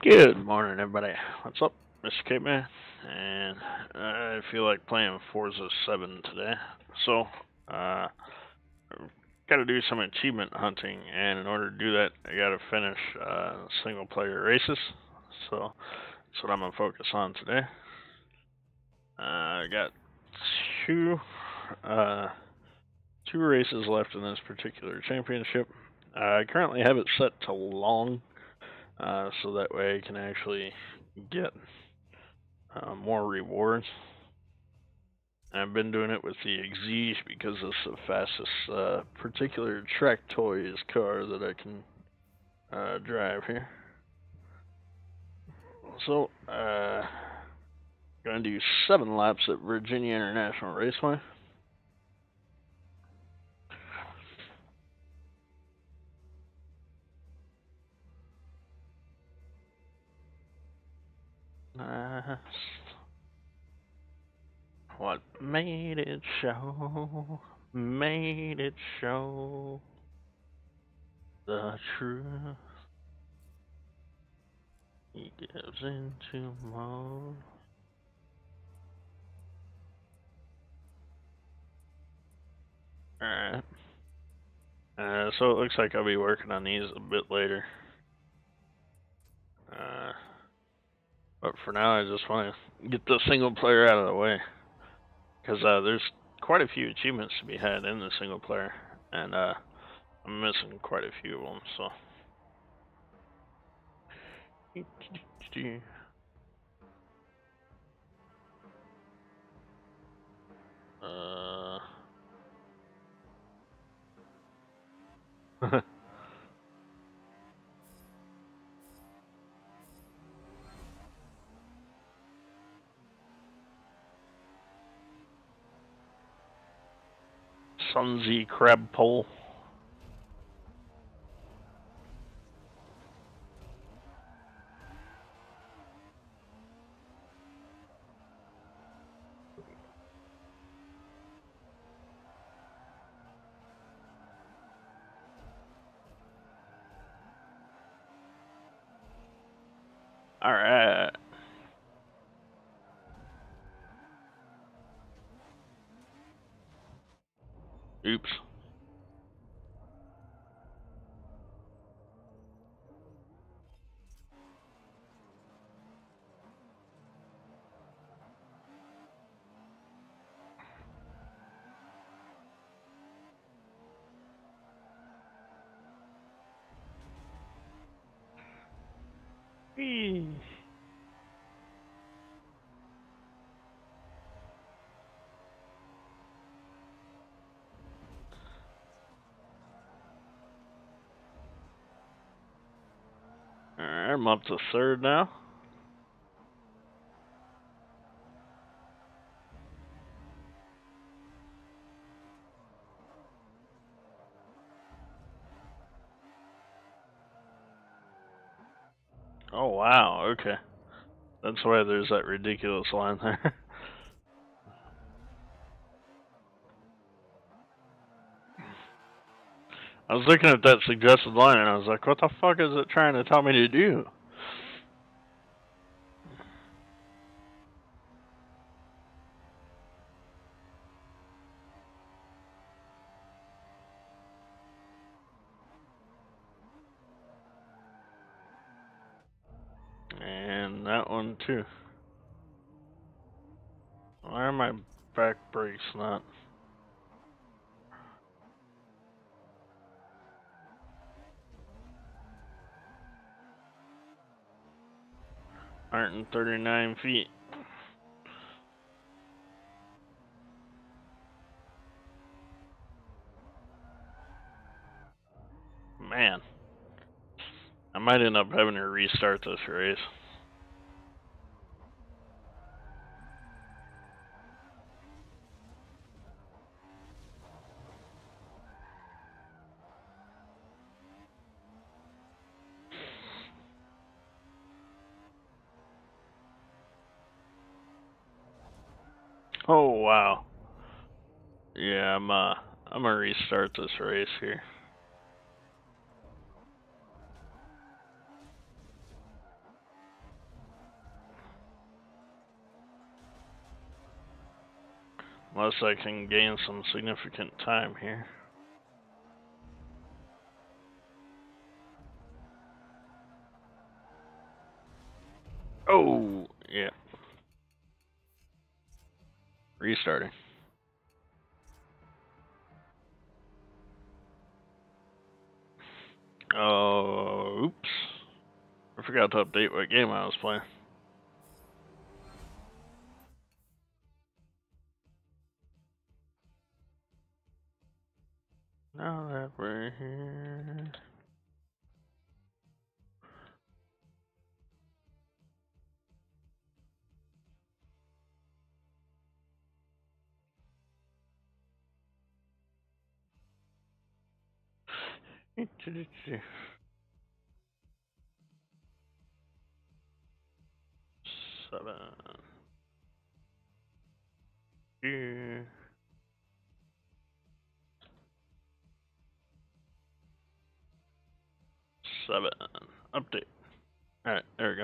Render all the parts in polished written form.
Good morning, everybody. What's up, Mr. Capeman? And I feel like playing Forza 7 today. So, uh, got to do some achievement hunting, and in order to do that, I got to finish single player races. So, that's what I'm going to focus on today. I got two, uh, two races left in this particular championship. I currently have it set to long, so that way I can actually get more rewards. I've been doing it with the Exige because it's the fastest particular track toys car that I can drive here. So, gonna do 7 laps at Virginia International Raceway. What made it show? Made it show the truth. He gives into mode. Alright. So it looks like I'll be working on these a bit later. But for now, I just want to get the single player out of the way. Because there's quite a few achievements to be had in the single player. And I'm missing quite a few of them, so. Sunzy crab pole. Alright. Oops. Alright, I'm up to 3rd now. Oh, wow, okay. That's why there's that ridiculous line there. I was looking at that suggested line and I was like, what the fuck is it trying to tell me to do? And that one too. Why are my back brakes not? $139 feet. Man. I might end up having to restart this race. Oh wow. Yeah, I'm gonna restart this race here. Unless I can gain some significant time here. Oh, yeah. Restarting. Oh, oops. I forgot to update what game I was playing. Now that we're here. Seven. Yeah. 7. Update. Alright, there we go.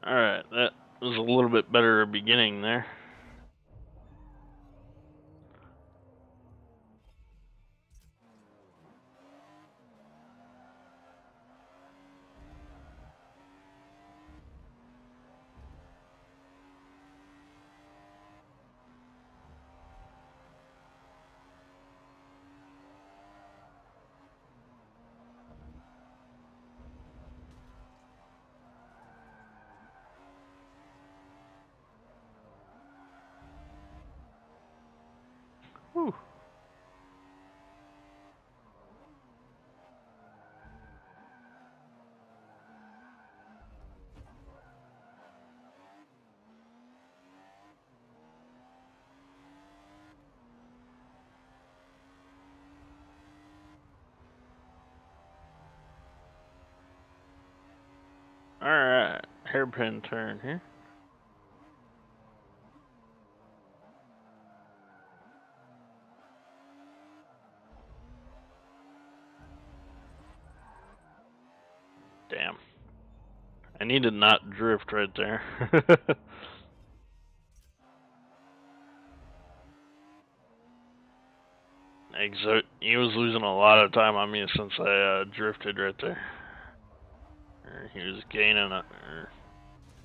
Alright, that was a little bit better beginning there. Whew. Alright, hairpin turn here. Damn. I need to not drift right there. He was losing a lot of time on me since I drifted right there. Or he was gaining or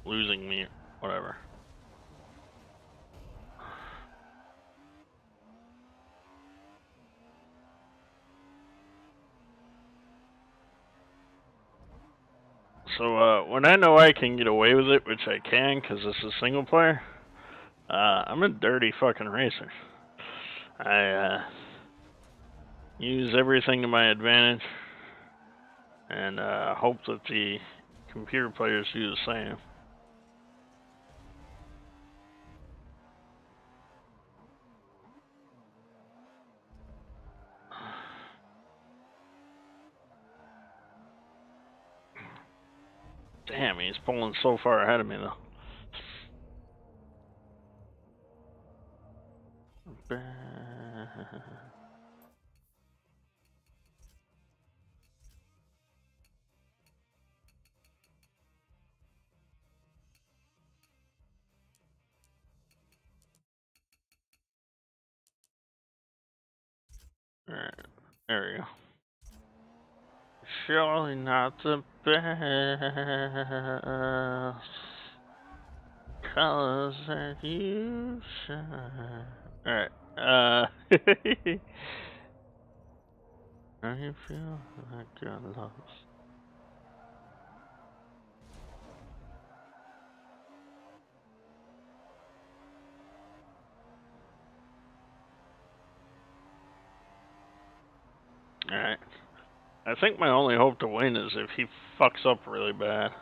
losing me, whatever. So when I know I can get away with it, which I can because this is single player, I'm a dirty fucking racer. I use everything to my advantage and hope that the computer players do the same. Damn, he's pulling so far ahead of me though. Alright, there we go. Surely not the best colors that you shine. Alright, now you feel like you're lost. Alright, I think my only hope to win is if he fucks up really bad.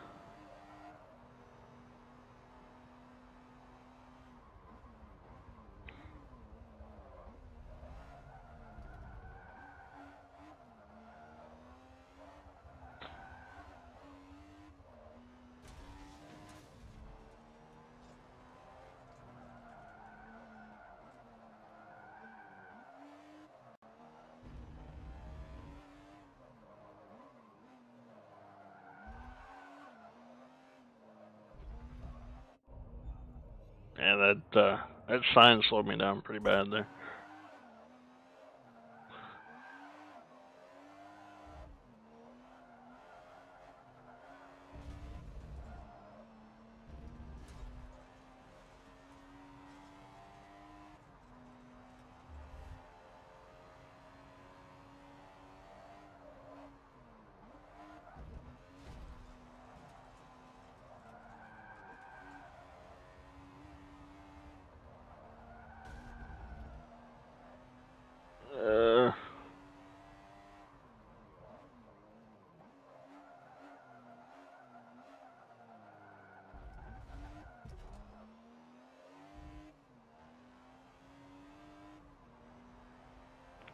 Yeah, that sign slowed me down pretty bad there.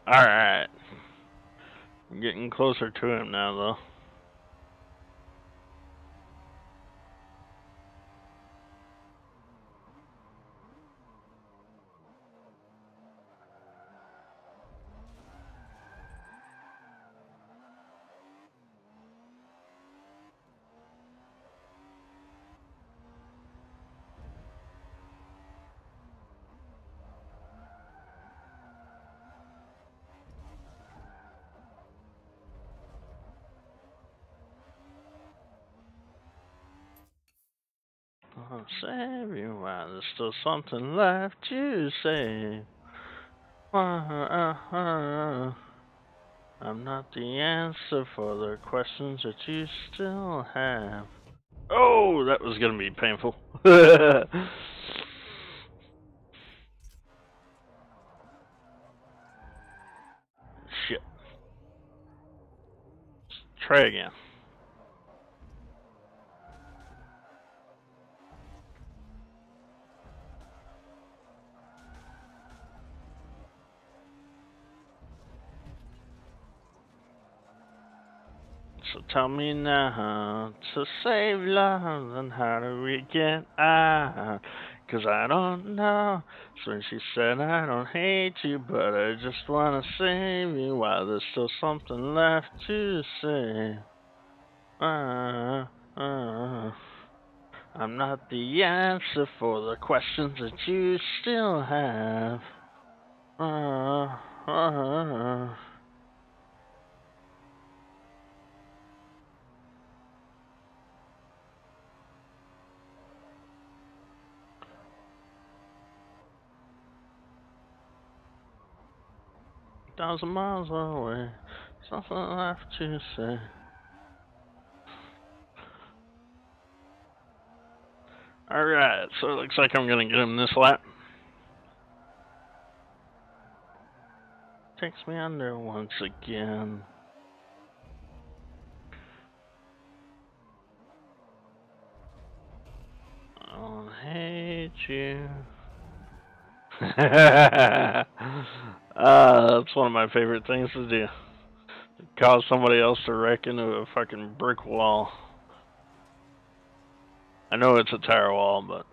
Alright. I'm getting closer to him now, though. I'll save you while there's still something left to say. I'm not the answer for the questions that you still have. Oh, that was gonna be painful. Shit. Try again. So tell me now, to save love, and how do we get out? 'Cause I don't know. So when she said I don't hate you, but I just wanna save you while there's still something left to say. I'm not the answer for the questions that you still have. 1,000 miles away, something left to say. Alright, so it looks like I'm gonna get him this lap. Takes me under once again. I don't hate you. That's one of my favorite things to do. Cause somebody else to wreck into a fucking brick wall. I know it's a tire wall, but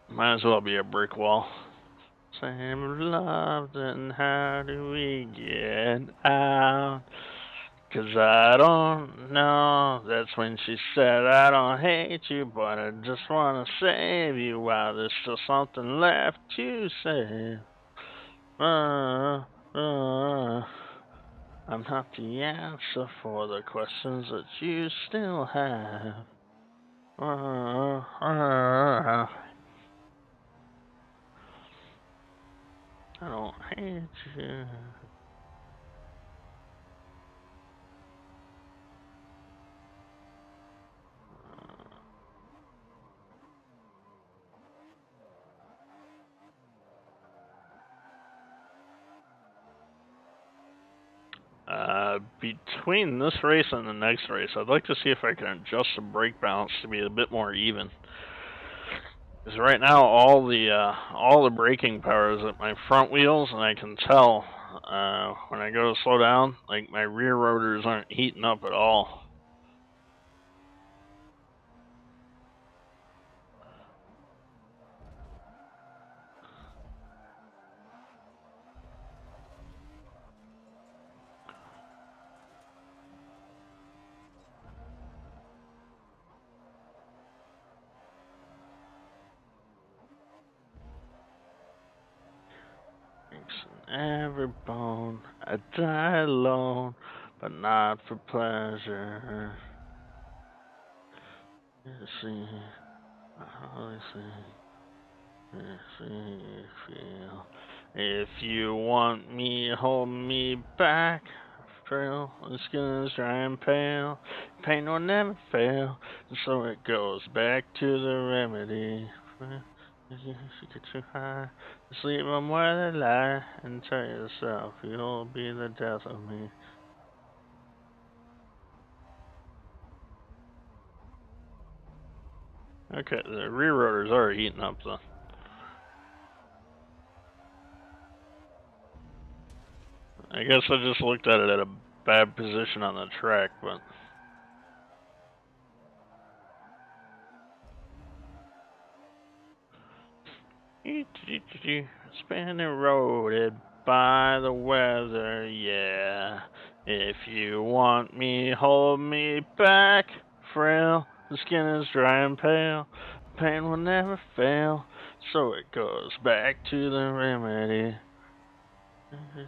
might as well be a brick wall. Same love, then how do we get out? 'Cause I don't know. That's when she said, I don't hate you, but I just wanna save you while there's still something left to say. I'm not the answer for the questions that you still have. I don't hate you. between this race and the next race, I'd like to see if I can adjust the brake balance to be a bit more even. Because right now, all the braking power is at my front wheels, and I can tell when I go to slow down, like my rear rotors aren't heating up at all. In every bone, I die alone, but not for pleasure. You see, I always see, feel. If you want me, hold me back. Frail, the skin is dry and pale. Pain will never fail, and so it goes back to the remedy. If you get too high, sleep on where they lie, and tell yourself you'll be the death of me. Okay, the rear rotors are heating up though. I guess I just looked at it at a bad position on the track, but spinning roaded by the weather, yeah. If you want me, hold me back, frail. The skin is dry and pale. Pain will never fail, so it goes back to the remedy.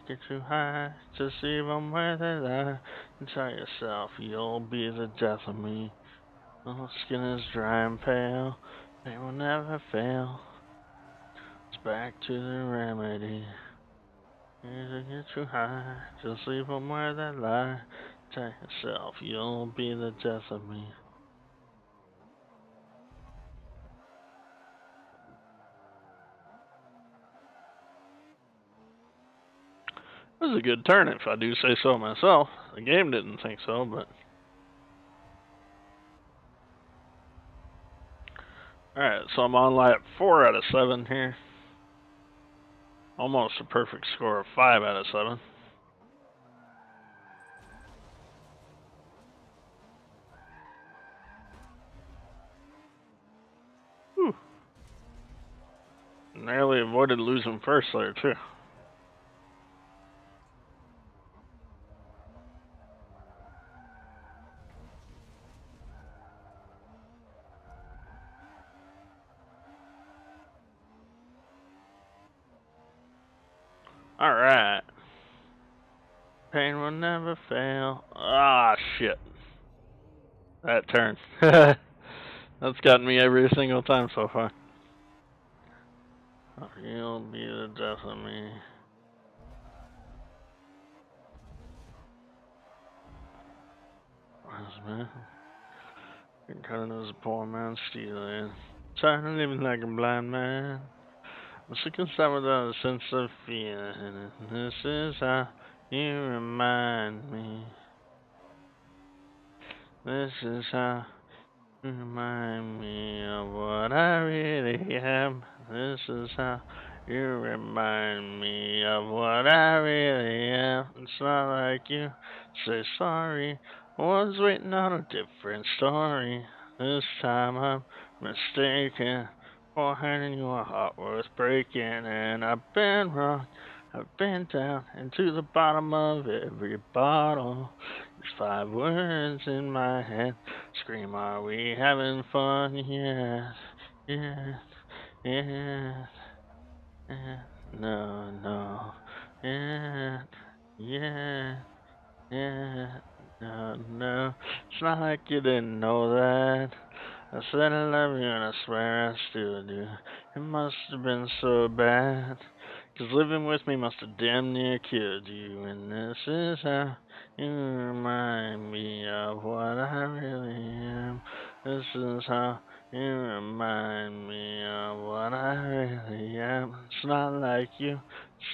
Get too high to see them where they lie, and tell yourself you'll be the death of me. The skin is dry and pale. Pain will never fail. It's back to the remedy. You get too high, just leave them where they lie. Tell yourself you'll be the death of me. It was a good turn, if I do say so myself. The game didn't think so, but. Alright, so I'm on lap 4 out of 7 here. Almost a perfect score of 5 out of 7. Whew. Narrowly avoided losing first there, too. Alright. Pain will never fail. Ah, shit. That turn. That's gotten me every single time so far. You'll be the death of me. Man. Cutting as a poor man stealing. Tired of living like a blind man. I'm sick and sad without a sense of feeling. This is how you remind me. This is how you remind me of what I really am. This is how you remind me of what I really am. It's not like you say sorry. I was waiting on a different story. This time I'm mistaken for handing you a heart worth breaking. And I've been wrong. I've been down and to the bottom of every bottle. There's 5 words in my head. Scream, are we having fun? Yes, yes, yes, yes. No, no. Yeah, yeah, yeah. No, no. It's not like you didn't know that. I said I love you and I swear I still do. It must have been so bad. 'Cause living with me must have damn near killed you. And this is how you remind me of what I really am. This is how you remind me of what I really am. It's not like you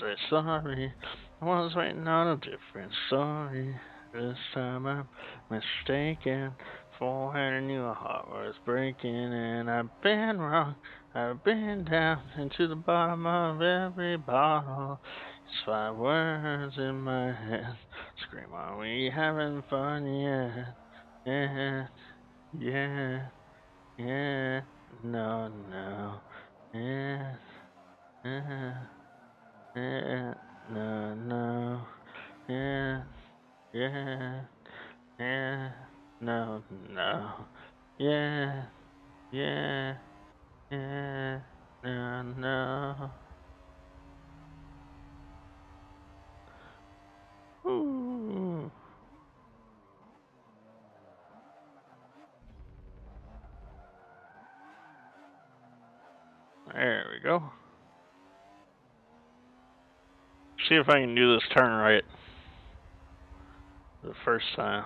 say sorry. I was waiting on a different story. This time I'm mistaken. 400 knew a heart was breaking, and I've been wrong. I've been down into the bottom of every bottle. It's 5 words in my head. Scream, are we having fun yet? Yeah, yeah, yeah. No, no. Yeah, yeah, yeah. No, no. Yeah, yeah. Yeah, no, no. Yeah, yeah, yeah, no, no. Ooh. There we go. See if I can do this turn right the first time.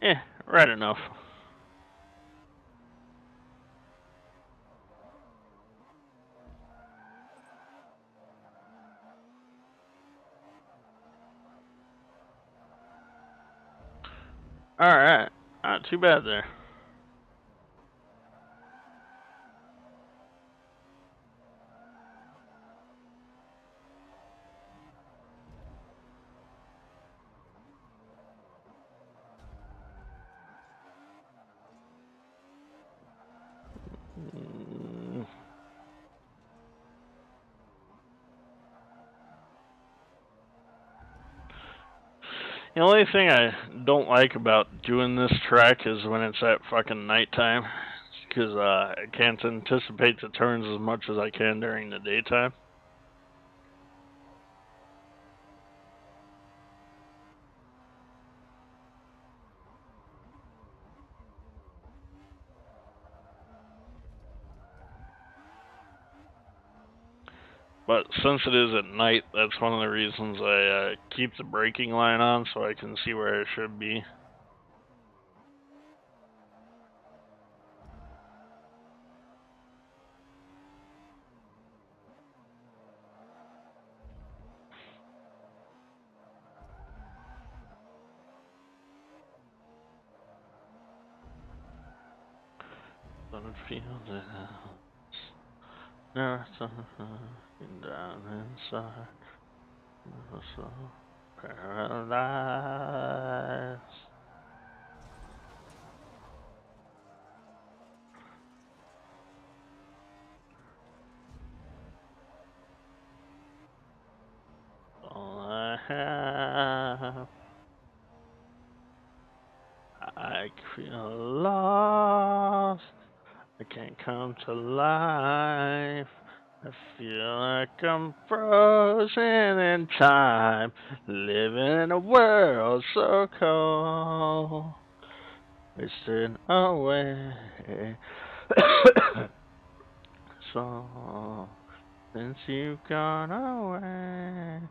Yeah, right enough. Alright, not too bad there. Mm. The only thing I don't like about doing this track is when it's at fucking nighttime. Because I can't anticipate the turns as much as I can during the daytime. But since it is at night, that's one of the reasons I keep the braking line on so I can see where it should be. But it feels it never something down inside. Never so paralyzed. All I have, I feel lost. I can't come to life. I feel like I'm frozen in time, living in a world so cold, wasting away. So, since you've gone away,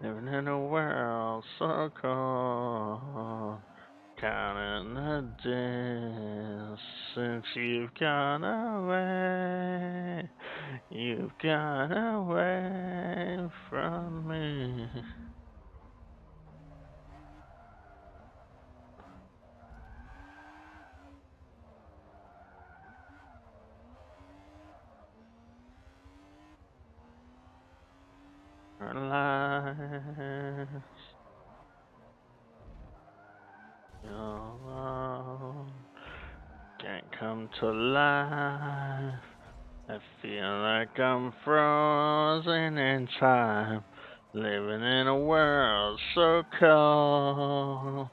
living in a world so cold, counting the days since you've gone away. You've gone away from me. Our lives, your love can't come to life. I feel like I'm frozen in time, living in a world so cold.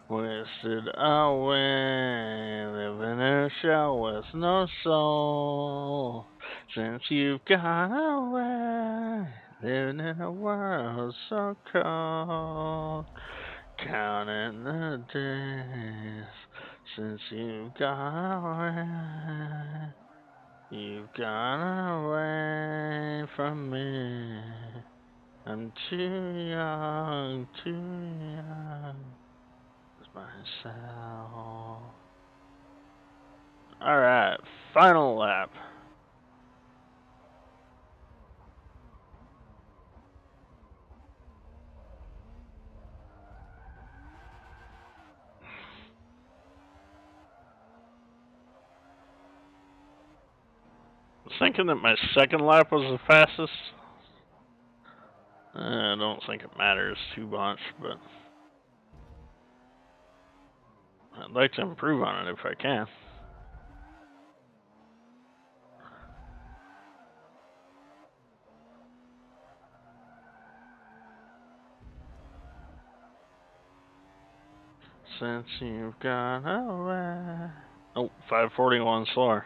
Wasted away, living in a shell with no soul. Since you've gone away, living in a world so cold. Counting the days since you've gone away. You've gone away from me. I'm too young, too young. Myself. Alright, final lap. I was thinking that my second lap was the fastest. I don't think it matters too much, but I'd like to improve on it if I can. Since you've gone away. Oh, 541 slower.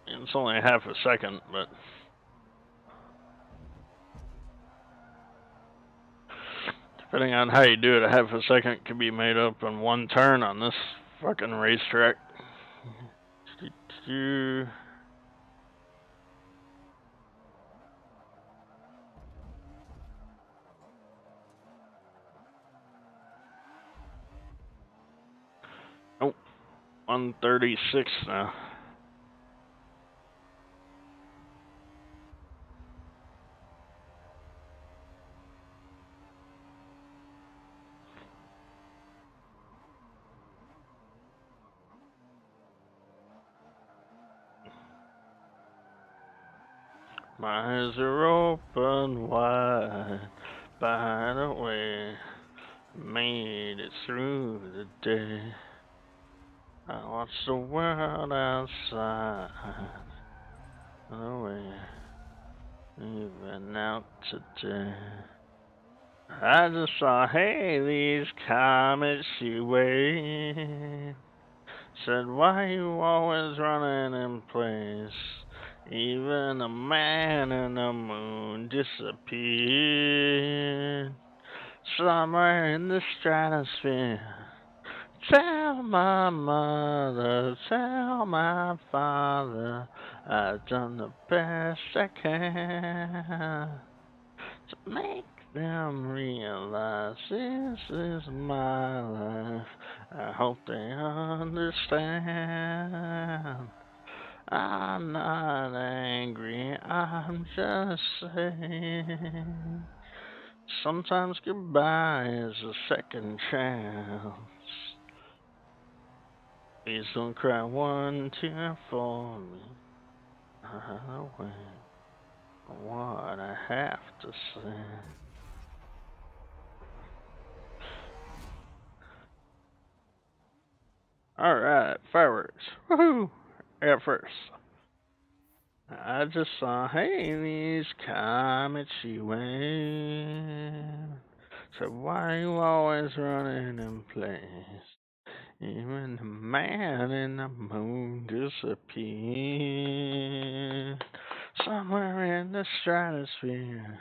It's only half a second, but depending on how you do it, a half a second can be made up in one turn on this fucking racetrack. Oh, 136 now. My eyes are open wide. By the way, made it through the day. I watched the world outside. The way, even out today. I just saw Haley's comet she waved. Said, why you always running in place? Even a man in the moon disappeared. Somewhere in the stratosphere. Tell my mother, tell my father, I've done the best I can to make them realize this is my life. I hope they understand. I'm not angry, I'm just saying. Sometimes goodbye is a second chance. Please don't cry one tear for me. I'll wait for what I have to say. Alright, fireworks. Woohoo! At first. I just saw Haley's comet she went. So why you always running in place? Even the man in the moon disappeared. Somewhere in the stratosphere.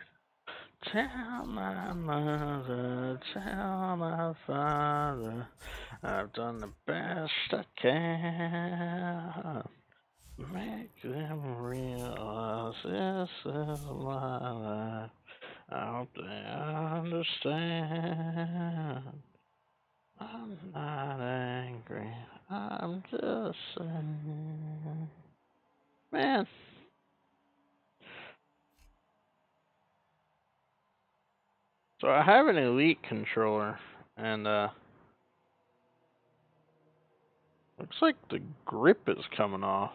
Tell my mother, tell my father, I've done the best I can. Make them realize this is my life. I hope they understand. I'm not angry, I'm just saying. Man. So I have an Elite controller, and looks like the grip is coming off.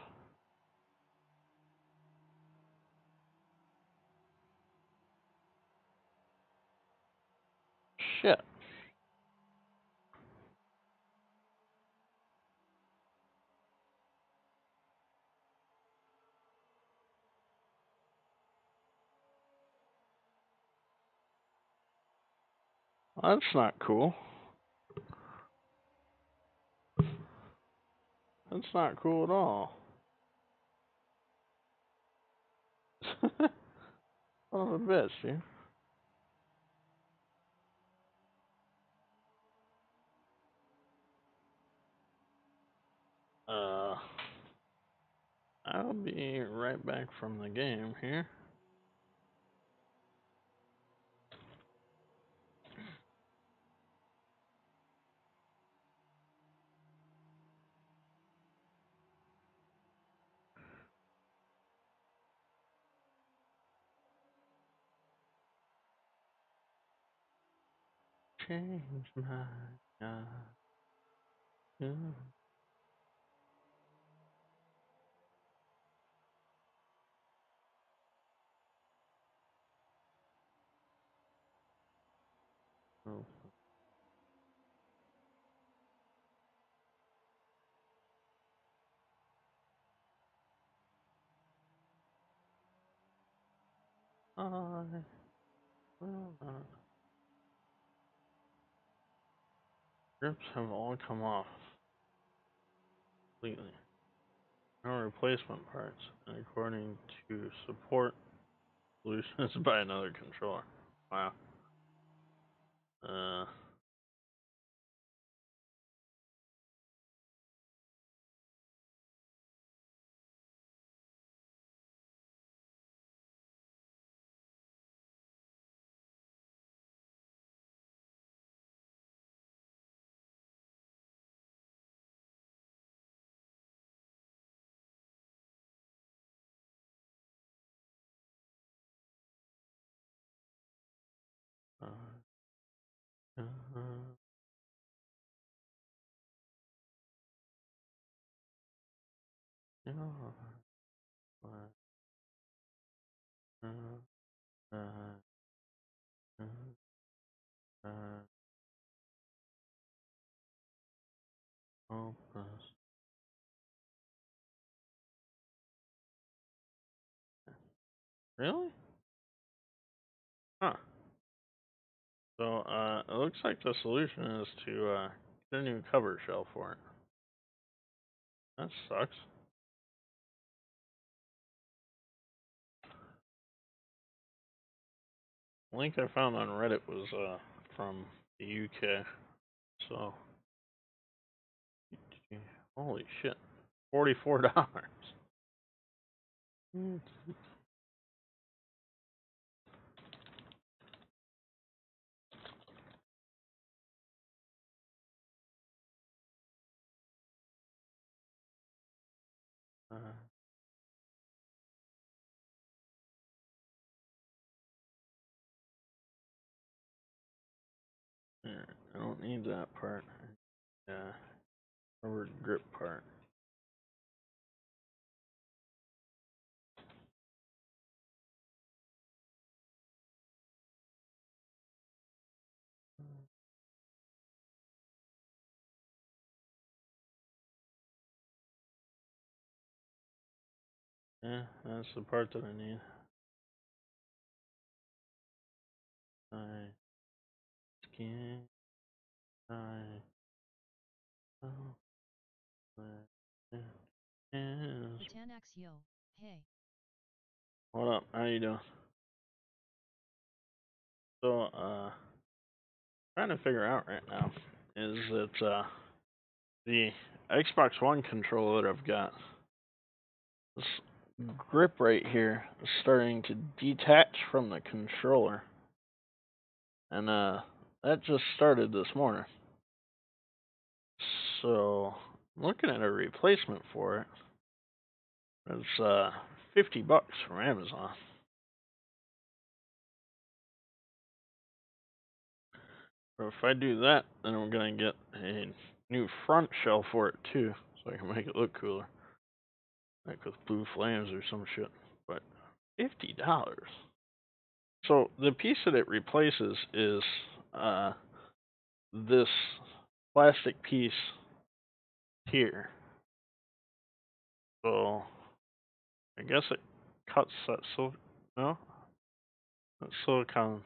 Shit. Well, that's not cool. That's not cool at all. Son of a bitch, dude. I'll be right back from the game here. change my mind. Yeah. Oh. I will not. Grips have all come off completely. No replacement parts, and according to support solutions by another controller. Wow. Uh. Uh. Uh. Uh. Uh. Uh. Uh. Hopeless. Really? Huh. So, it looks like the solution is to, get a new cover shell for it. That sucks. The link I found on Reddit was, from the UK. So, holy shit. $44. Uh, I don't need that part. Yeah, rubber grip part. Yeah, that's the part that I need. I skin. I. Oh, yeah. The 10x yo. Hey. What up? How you doing? So, trying to figure out right now is that the Xbox One controller that I've got, this grip right here is starting to detach from the controller, and that just started this morning. So, I'm looking at a replacement for it. It's $50 from Amazon. But if I do that, then I'm gonna get a new front shell for it too, so I can make it look cooler, like with blue flames or some shit. But $50. So the piece that it replaces is uh, this plastic piece here. So I guess it cuts that no, that silicone.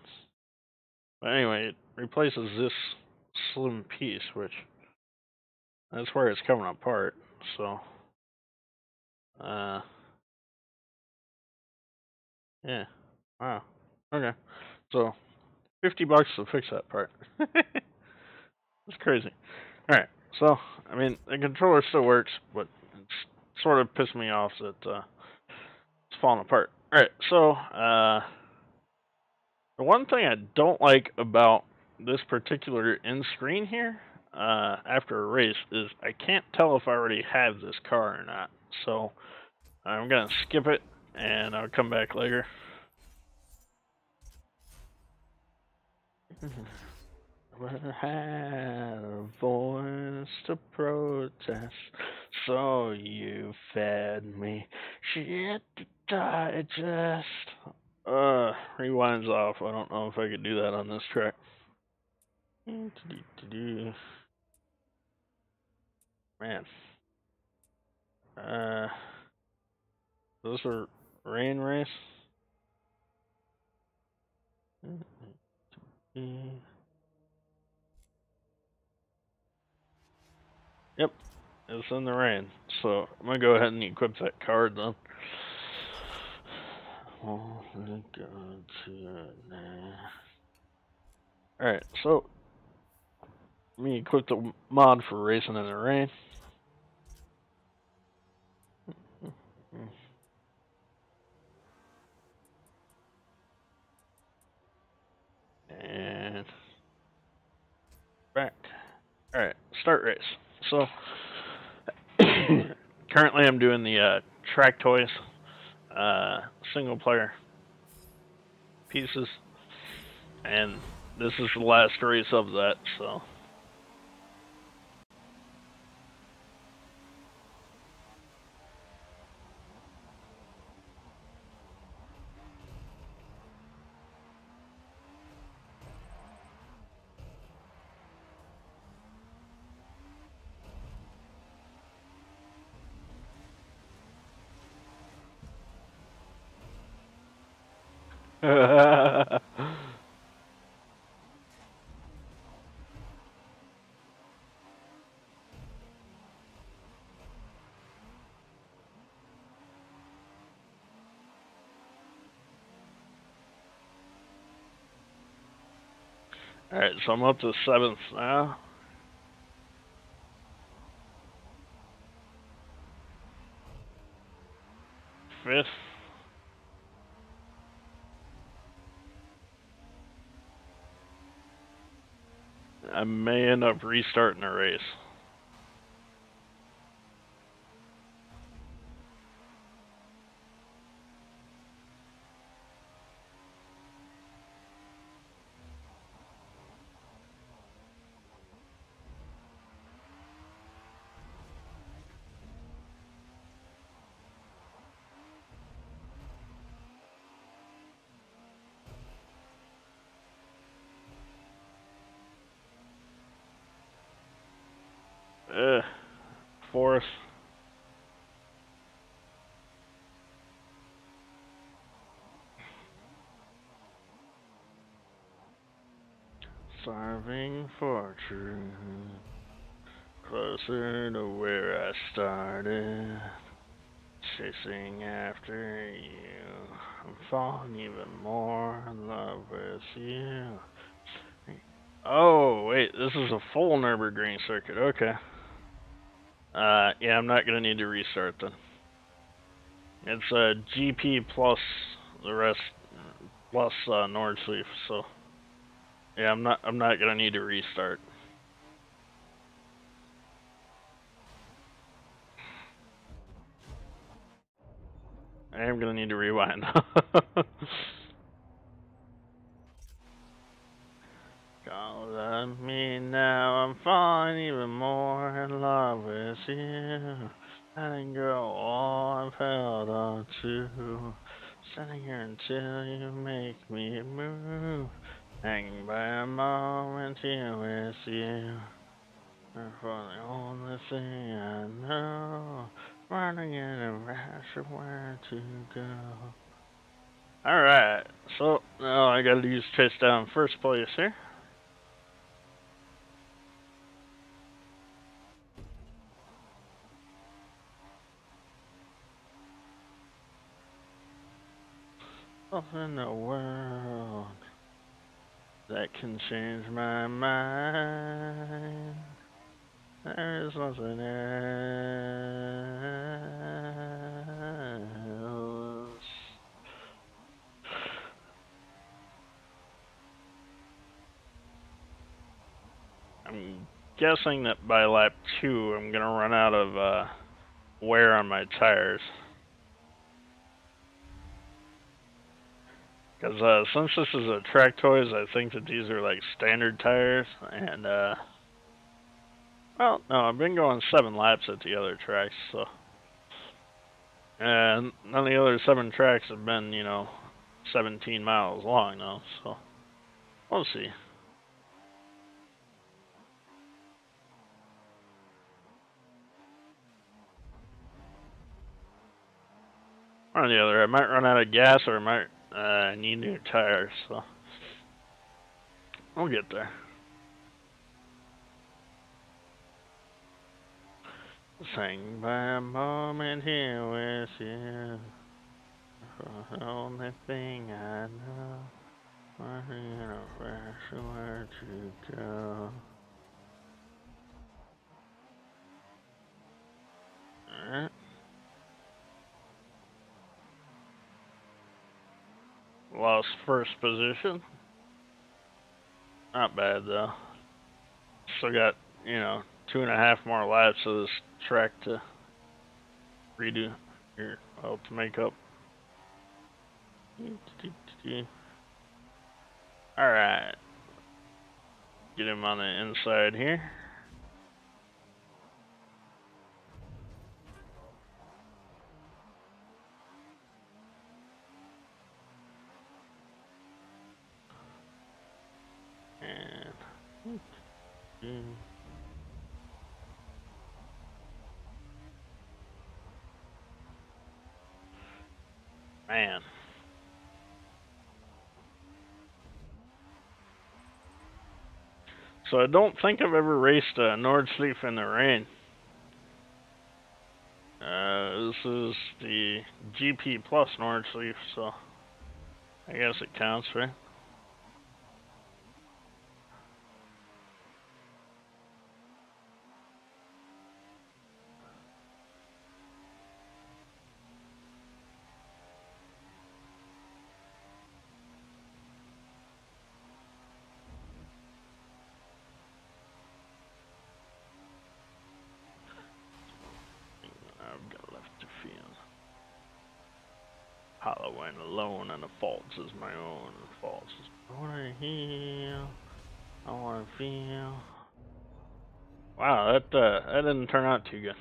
But anyway, it replaces this slim piece, which that's where it's coming apart. So uh, yeah, wow, okay. So $50 to fix that part. It's crazy. All right, so I mean the controller still works, but it's sort of pissed me off that it's falling apart. All right, so the one thing I don't like about this particular end screen here after a race is I can't tell if I already have this car or not. So I'm gonna skip it and I'll come back later. never had a voice to protest, so you fed me shit to digest. Rewinds off. I don't know if I could do that on this track. Man. Is this a rain race? Yep, it's in the rain. So I'm gonna go ahead and equip that card then. Alright, so let me equip the mod for racing in the rain. And back. Alright, start race. So currently I'm doing the track toys single player pieces, and this is the last race of that, so Alright, so I'm up to 7th now. Fifth. I may end up restarting a race. Fourth. Starving for truth, closer to where I started, chasing after you. I'm falling even more in love with you. Oh, wait, this is a full Nürburgring circuit, okay. Yeah, I'm not gonna need to restart then. It's a GP plus the rest, plus Nordschleife, so yeah, I'm not gonna need to restart. I am gonna need to rewind. Call on me now, I'm falling even more in love with you. And girl, all I've held on to. Standing here until you make me move. Hanging by a moment here with you. For the only thing I know. Running in a rush of where to go. Alright, so now I gotta use chase down first place here. Nothing in the world that can change my mind. There is nothing else. I'm guessing that by lap 2, I'm gonna run out of wear on my tires. Because since this is a track toys, I think that these are like standard tires, and well, no, I've been going 7 laps at the other tracks, so and none of the other 7 tracks have been, 17 miles long though, so we'll see. One or the other. I might run out of gas, or I might need new tires, so we'll get there. Sing by a moment here with you. The only thing I know, we're in a rush where to go. Alright. Lost first position. Not bad though. Still got, 2.5 more laps of this track to redo here, well, to make up. Alright. Get him on the inside here. And man. So I don't think I've ever raced a Nordschleife in the rain. This is the GP Plus Nordschleife, so I guess it counts, right? I've got left to feel. Hollow and alone, and the faults is my own. The faults is I wanna heal. I wanna feel. Wow, that didn't turn out too good.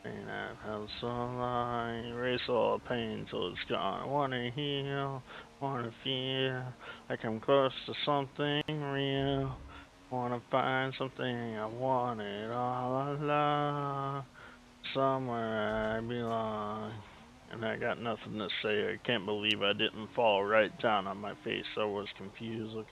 And I've held so long, erase all pain till it's gone. I wanna heal, wanna feel like I'm close to something real. Wanna find something I wanted all along. Somewhere I belong. And I got nothing to say. I can't believe I didn't fall right down on my face. I was confused,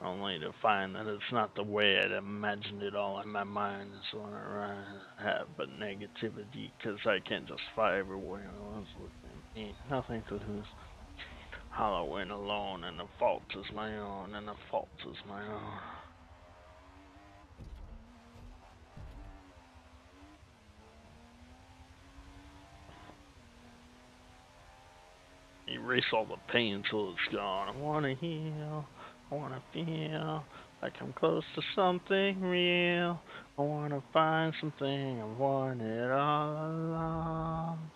only to find that it's not the way I'd imagined it all in my mind. It's what I have but negativity, because I can't justify everywhere I was looking at me. Nothing to lose. Hollow and alone, and the fault is my own, and the fault is my own. Erase all the pain till it's gone. I wanna heal, I wanna feel like I'm close to something real. I wanna find something I wanted all along.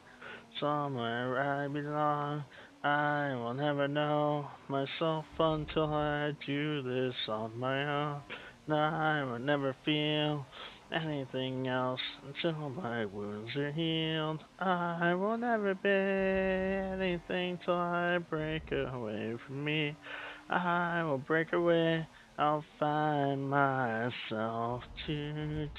Somewhere I belong. I will never know myself until I do this on my own. And I will never feel anything else until my wounds are healed. I will never be anything till I break away from me. I will break away. I'll find myself today.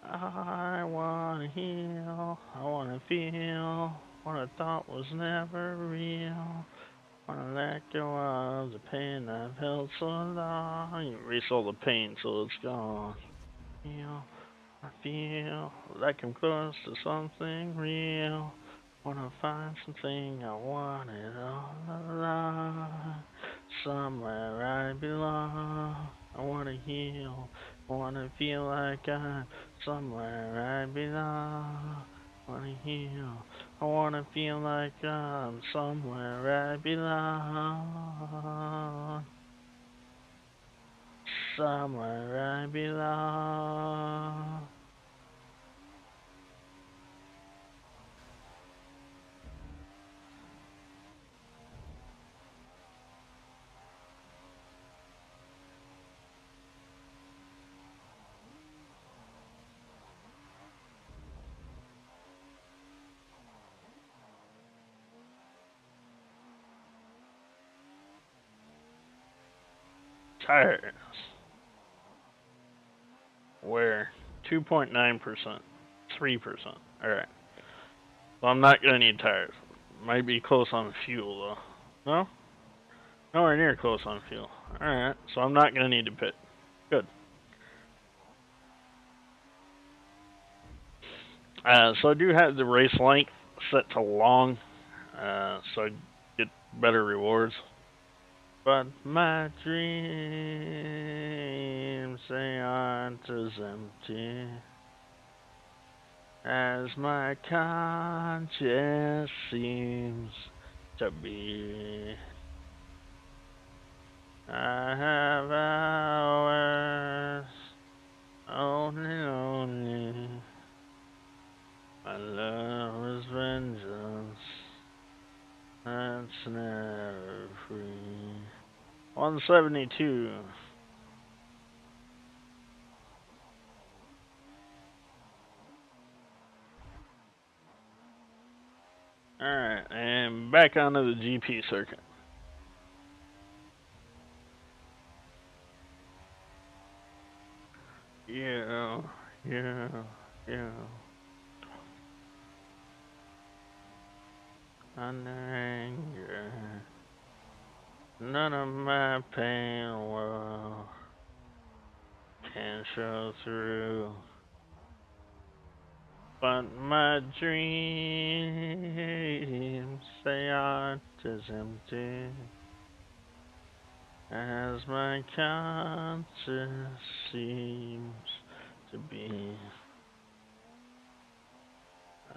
I wanna heal, I wanna feel what I thought was never real. Wanna let go of the pain I've held so long. Erase all the pain till it's gone. I feel like I'm close to something real. Wanna find something I wanted all along. Somewhere I belong. I wanna heal. I wanna feel like I'm somewhere I belong. I wanna heal. I wanna feel like I'm somewhere I belong. Somewhere I belong. Tires. Where 2.9%, 3%. Alright. So I'm not gonna need tires. Might be close on fuel though. No? Nowhere near close on fuel. Alright, so I'm not gonna need to pit. Good. So I do have the race length set to long, so I get better rewards. But my dreams, they aren't as empty as my conscience seems to be. I have hours, only. My love is vengeance, that's never free. 172. Alright, and back onto the GP circuit. Yeah, yeah, yeah. Under anger, none of my pain can show through. But my dreams, they aren't as empty as my conscience seems to be.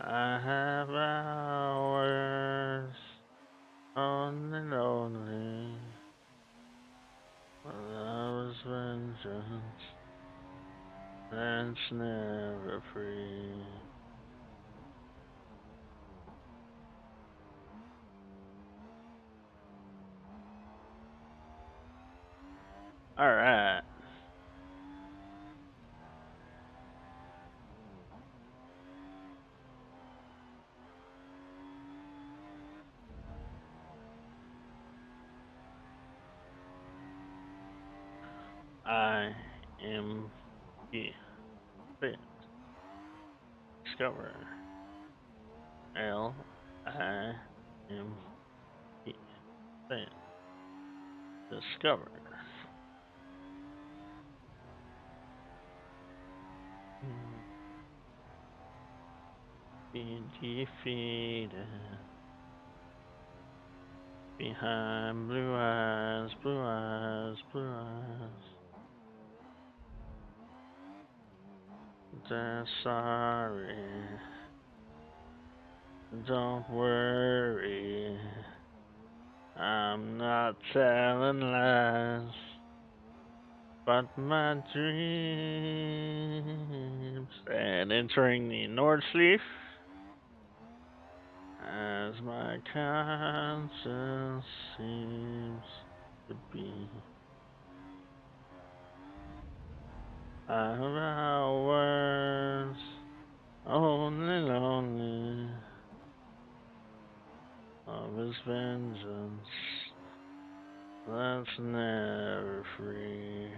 I have hours, only. My love is vengeance, that's never free. Alright. I am the fit. Discover. L-I-M-E. Fit. Discover. Be defeated. Behind blue eyes, blue eyes, blue eyes. They're sorry. Don't worry. I'm not telling lies. But my dreams. And entering the Nordsleaf. As my conscience seems to be. I have hours, only lonely of his vengeance that's never free.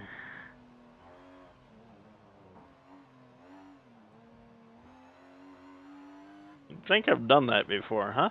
I think I've done that before, huh?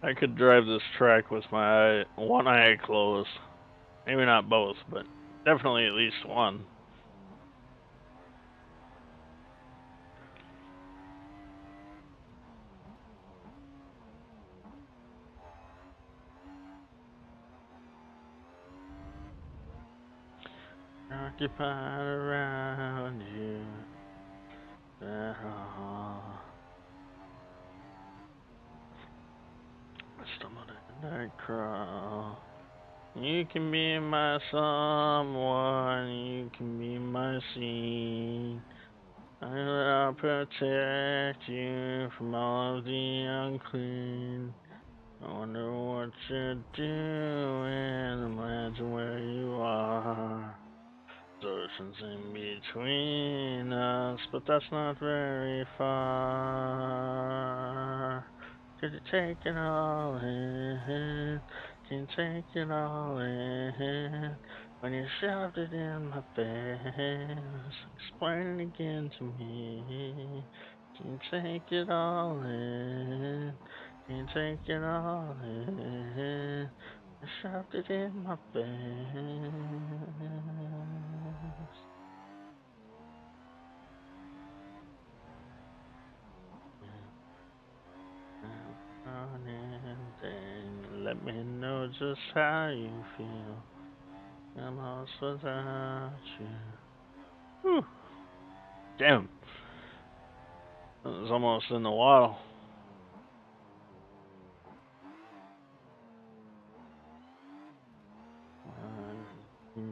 I could drive this track with my one eye closed. Maybe not both, but definitely at least one. Occupied around you. I stumbled in the night crawl. You can be my someone, you can be my scene. I'll protect you from all of the unclean. I wonder what you're doing, imagine where you are. There's oceans in between us, but that's not very far. Could you take it all in? Can you take it all in? When you shoved it in my face, explain it again to me. Can you take it all in? Can you take it all in? You shoved it in my face. Then let me know just how you feel. I'm lost without you. Whew. Damn. It was almost in the water.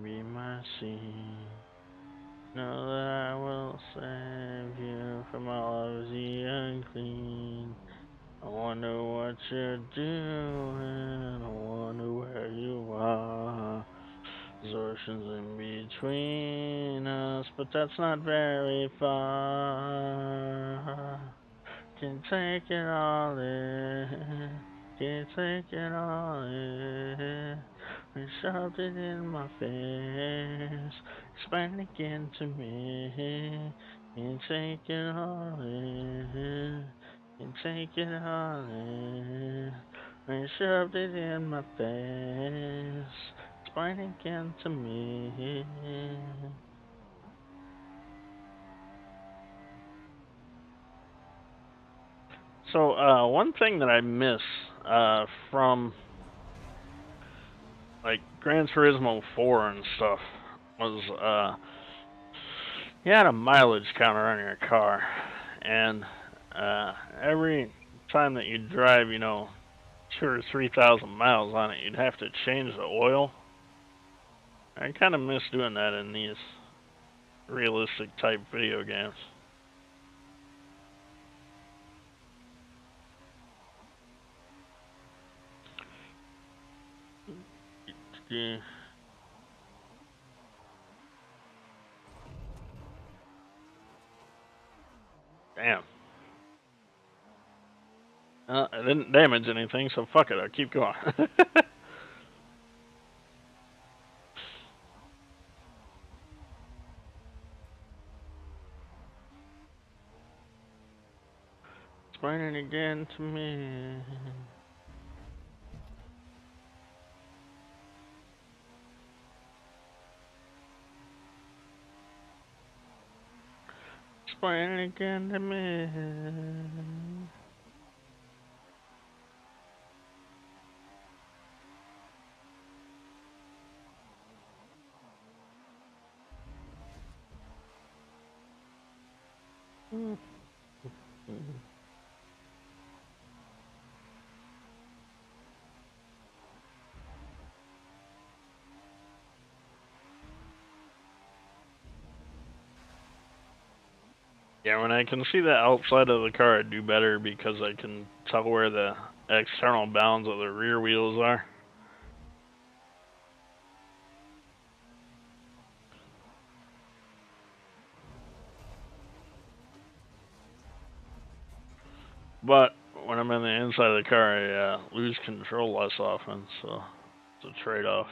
Be my sea. Know that I will save you from all of the unclean. I wonder what you're doing. I wonder where you are. There's oceans in between us, but that's not very far. Can you take it all in? Can you take it all in? You shoved it in my face. Explain again to me. Can you take it all in? Can you take it all in? You shoved it in my face. Explain again to me. So, one thing that I miss from like Gran Turismo 4 and stuff was you had a mileage counter on your car, and every time that you drive, 2 or 3 thousand miles on it, you'd have to change the oil. I kind of miss doing that in these realistic type video games. Yeah. Damn. I didn't damage anything, so fuck it. I'll keep going. Explain it again to me. Explain it again to me. Yeah, when I can see the outside of the car, I do better because I can tell where the external bounds of the rear wheels are. But when I'm in the inside of the car, I lose control less often, so it's a trade-off.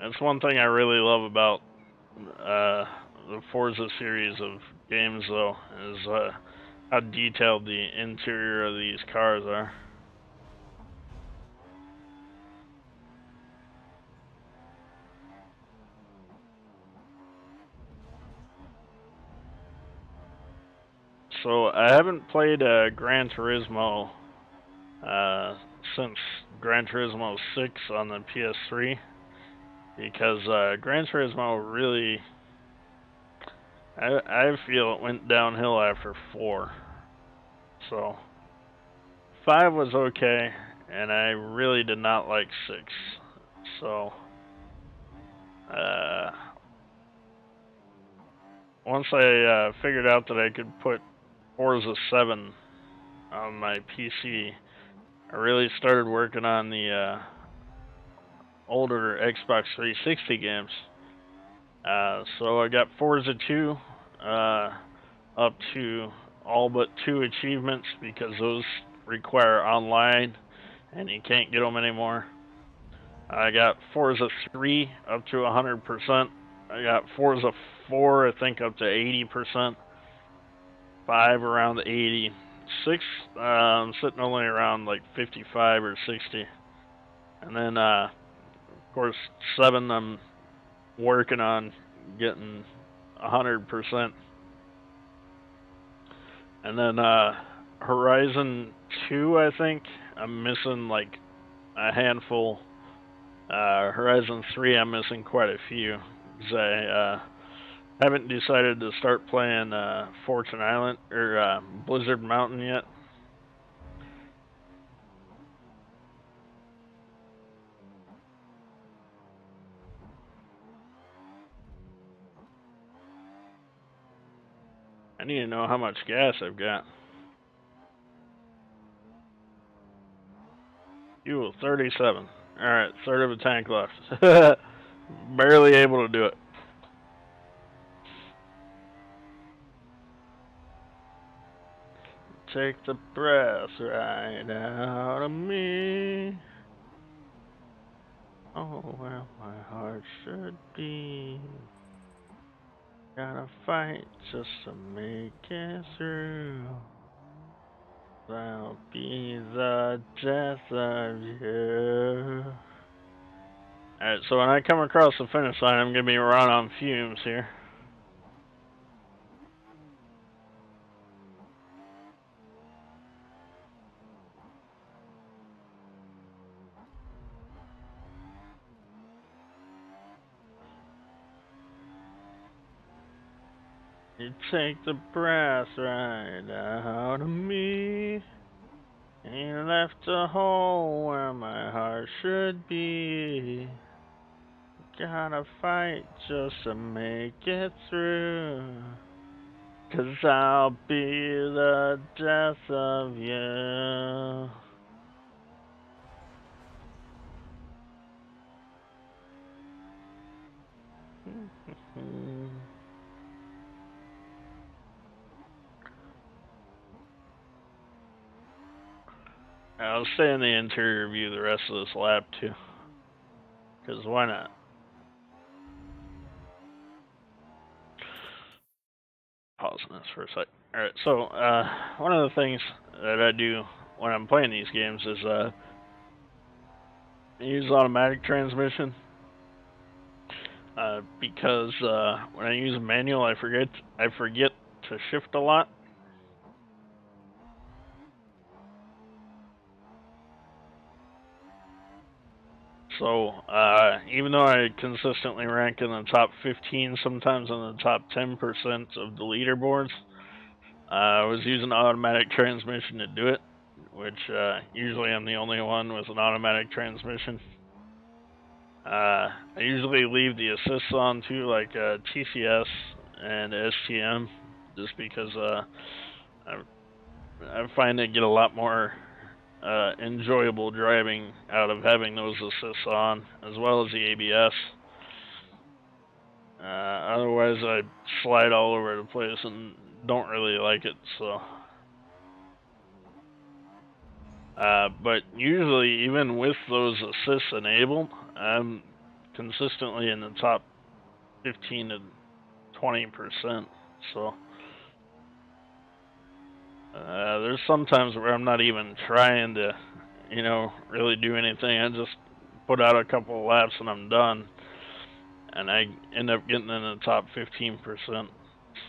That's one thing I really love about the Forza series of games, though, is how detailed the interior of these cars are. So I haven't played Gran Turismo since Gran Turismo 6 on the PS3 because Gran Turismo really, I feel it went downhill after 4. So 5 was okay, and I really did not like 6. So, uh, once I figured out that I could put Forza 7 on my PC, I really started working on the older Xbox 360 games. So I got Forza 2 up to all but 2 achievements because those require online and you can't get them anymore. I got Forza 3 up to 100%. I got Forza 4, I think, up to 80%. 5 around 80. 6, sitting only around like 55 or 60. And then, of course, 7, I'm working on getting 100%. And then, Horizon 2, I think, I'm missing like a handful. Horizon 3, I'm missing quite a few. 'Cause I haven't decided to start playing Fortune Island or Blizzard Mountain yet. I need to know how much gas I've got. Fuel 37. Alright, third of a tank left. Barely able to do it. Take the breath right out of me. Oh, where my heart should be. Gotta fight just to make it through. I'll be the death of you. Alright, so when I come across the finish line, I'm gonna be running on fumes here. You take the breath right out of me. And you left a hole where my heart should be. Gotta fight just to make it through. 'Cause I'll be the death of you. I'll stay in the interior view the rest of this lap too. 'Cause why not? Pausing this for a sec. Alright, so one of the things that I do when I'm playing these games is I use automatic transmission. Because when I use manual, I forget to shift a lot. So even though I consistently rank in the top 15, sometimes in the top 10% of the leaderboards, I was using automatic transmission to do it, which usually I'm the only one with an automatic transmission. I usually leave the assists on too, like TCS and STM, just because I find I get a lot more enjoyable driving out of having those assists on, as well as the ABS. Otherwise, I slide all over the place and don't really like it. So, but usually, even with those assists enabled, I'm consistently in the top 15 to 20%. So, there's sometimes where I'm not even trying to, really do anything. I just put out a couple of laps and I'm done. And I end up getting in the top 15%.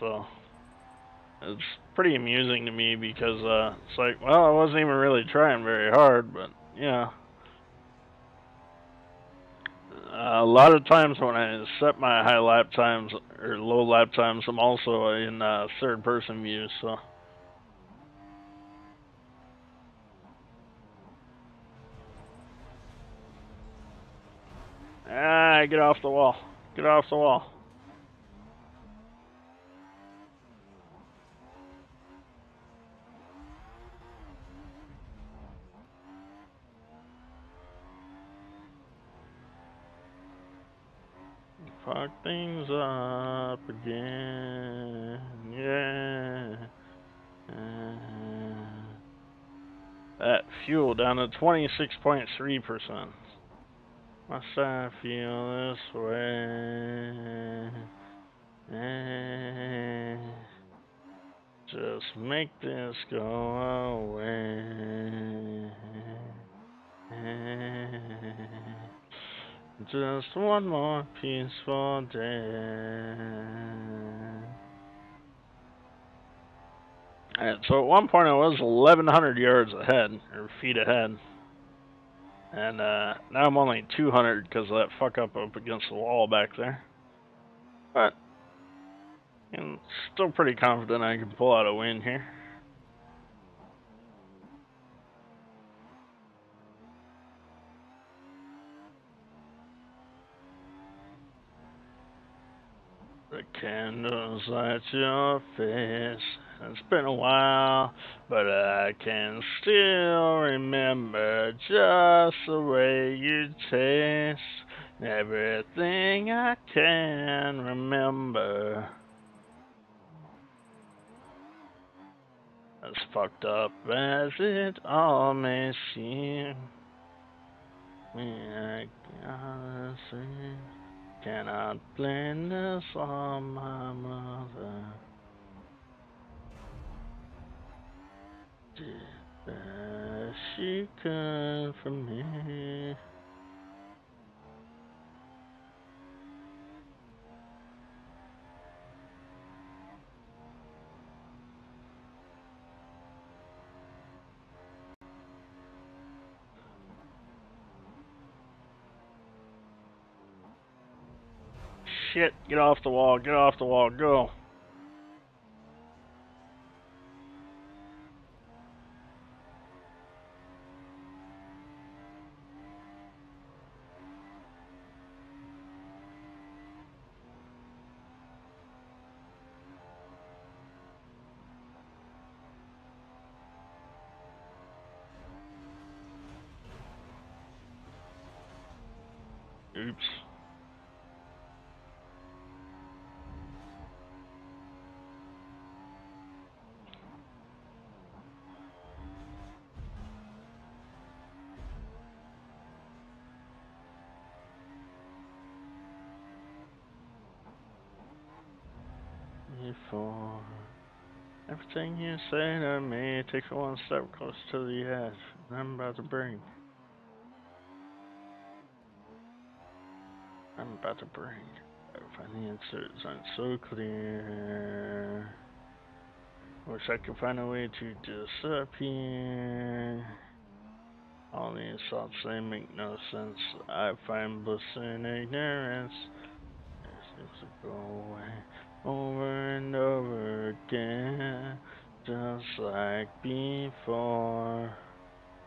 So it's pretty amusing to me because it's like, well, I wasn't even really trying very hard, but yeah. A lot of times when I set my high lap times or low lap times, I'm also in third person view. So get off the wall. Get off the wall. Fuck things up again. Yeah. That fuel down to 26.3%. Must I feel this way? Just make this go away. Just one more peaceful day. Alright, so at one point I was 1,100 yards ahead, or feet ahead. And now I'm only 200 because of that fuck up against the wall back there. But I'm still pretty confident I can pull out a win here. The candles light your face. It's been a while, but I can still remember just the way you taste. Everything I can remember. As fucked up as it all may seem, I gotta see. Cannot blame this on my mother. Did the best she could for me. Shit, get off the wall, go. Oops. Before everything you say to me takes one step closer to the edge, and I'm about to break. If I the answers aren't so clear. Wish I could find a way to disappear. All these thoughts, they make no sense. I find bliss in ignorance. It seems to go away over and over again, just like before.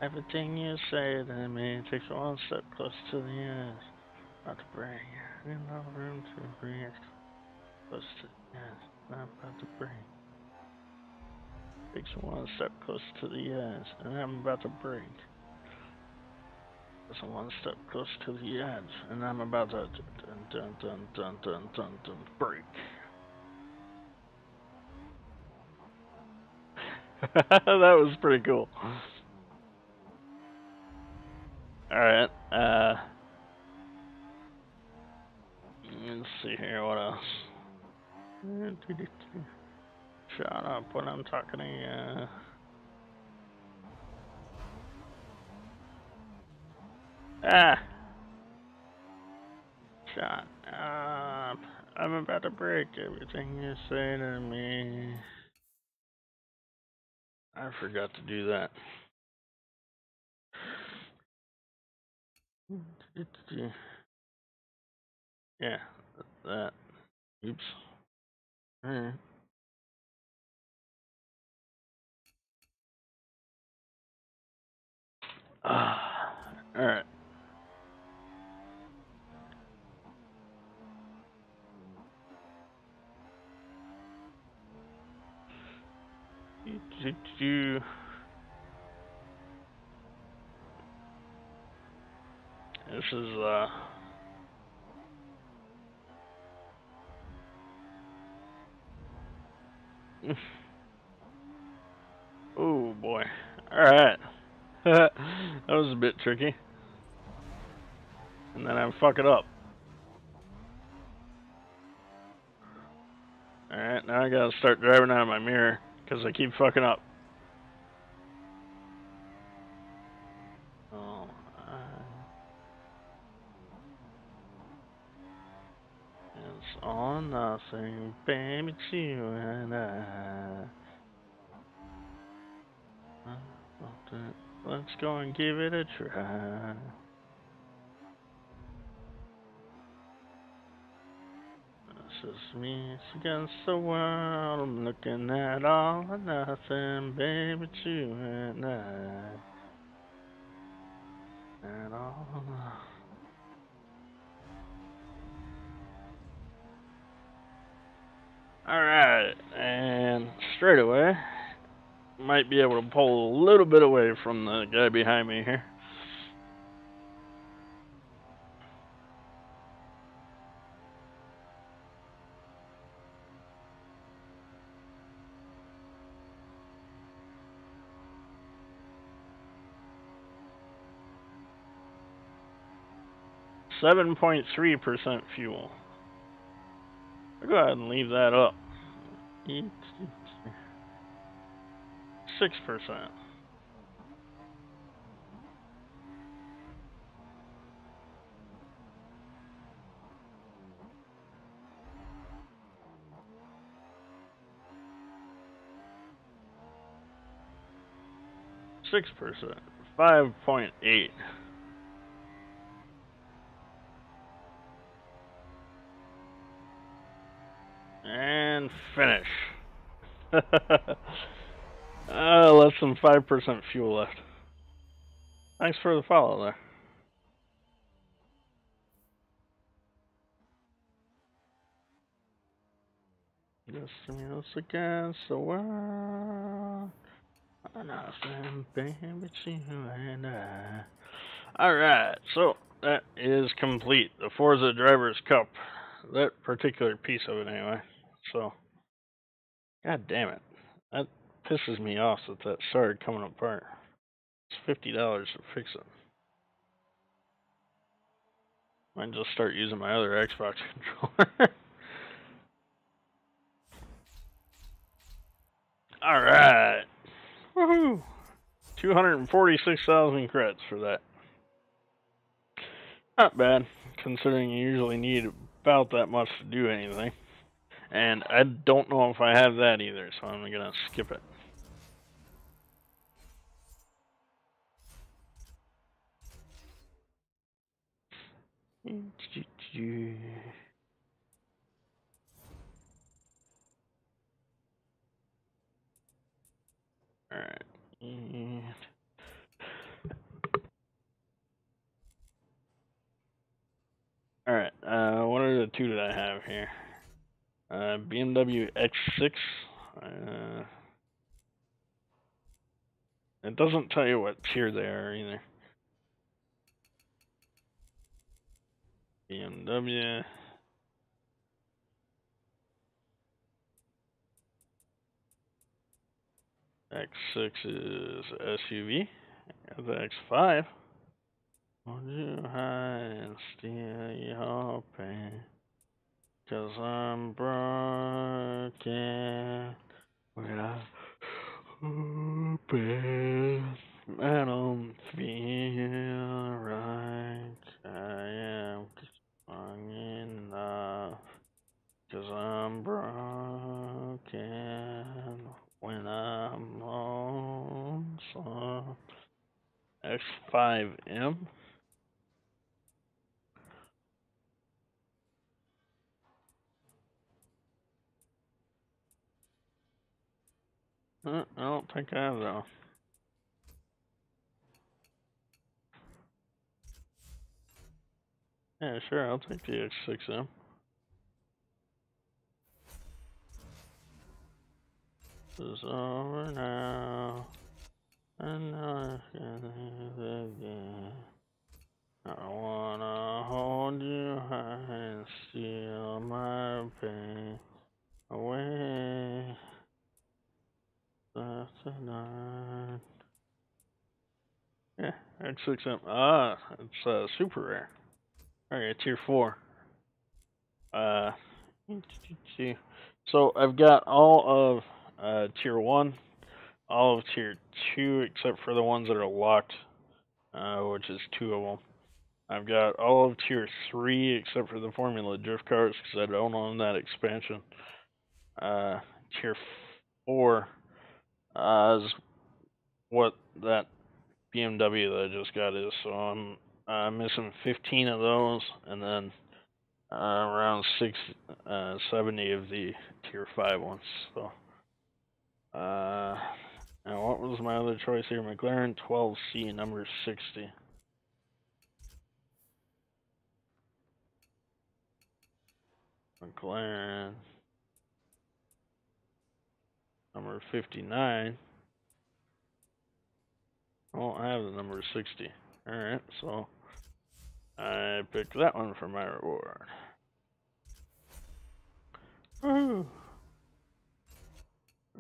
Everything you say to me takes one step closer to the edge. About to break, no room to breathe. Close to the edge, I'm about to break. Takes one step closer to the edge, and I'm about to break. Just one step closer to the edge, and I'm about to break. That was pretty cool. Alright, let's see here, what else? Shut up when I'm talking to you. Ah! Shut up. I'm about to break everything you say to me. I forgot to do that. Yeah, that. Oops. Alright. Alright. This is oh boy. Alright. That was a bit tricky. And then I fuck it up. Alright, now I gotta start driving out of my mirror because I keep fucking up. Oh, it's all nothing, baby, it's you and I. Let's go and give it a try. This is me, it's against the world. I'm looking at all or nothing, baby, it's you and I. And all. Alright, and straight away, might be able to pull a little bit away from the guy behind me here. .3% fuel. I'll go ahead and leave that up. 6%. .6%. 5.8. And finish. Less than 5% fuel left. Thanks for the follow there. Just me us against the world. Nothing, baby, it's you and I. Alright, so that is complete. The Forza Drivers Cup. That particular piece of it, anyway. So, god damn it. That pisses me off that started coming apart. It's $50 to fix it. Might just start using my other Xbox controller. Alright. Woohoo! 246,000 credits for that. Not bad, considering you usually need about that much to do anything. And I don't know if I have that either, so I'm gonna skip it. Alright. Alright, what are the two that I have here? BMW X6. It doesn't tell you what tier they are either. BMW. X6 is SUV. The X5. Would you hide and steal your pain? 'Cause I'm broken without open. I don't feel right. I am strong enough. 'Cause I'm broken when I'm lonesome. X5M. I don't think I have that one. Yeah, sure, I'll take the X6M. is over now. And now I can again. I wanna hold you high and steal my pain away. That's tonight. Yeah, X6M. Ah, it's super rare. Alright, tier 4. See. So I've got all of tier 1, all of tier 2, except for the ones that are locked, which is 2 of them. I've got all of tier 3, except for the Formula Drift cars, because I don't own that expansion. Tier 4 is what that BMW that I just got is. So I'm missing 15 of those, and then around 70 of the tier 5 ones. So, and what was my other choice here? McLaren 12C, number 60. McLaren number 59. I don't have the number 60. Alright, so I picked that one for my reward. Woo!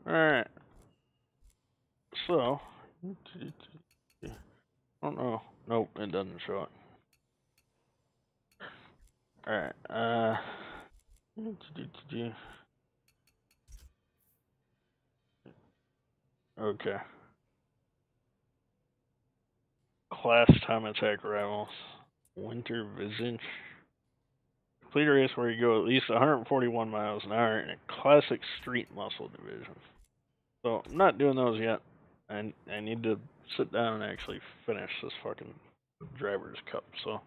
Alright. So, I don't know. Nope, it doesn't show it. Alright, okay. Class time attack rivals. Winter Visage. Complete a race where you go at least 141 miles an hour in a classic street muscle division. So I'm not doing those yet. I need to sit down and actually finish this fucking driver's cup. So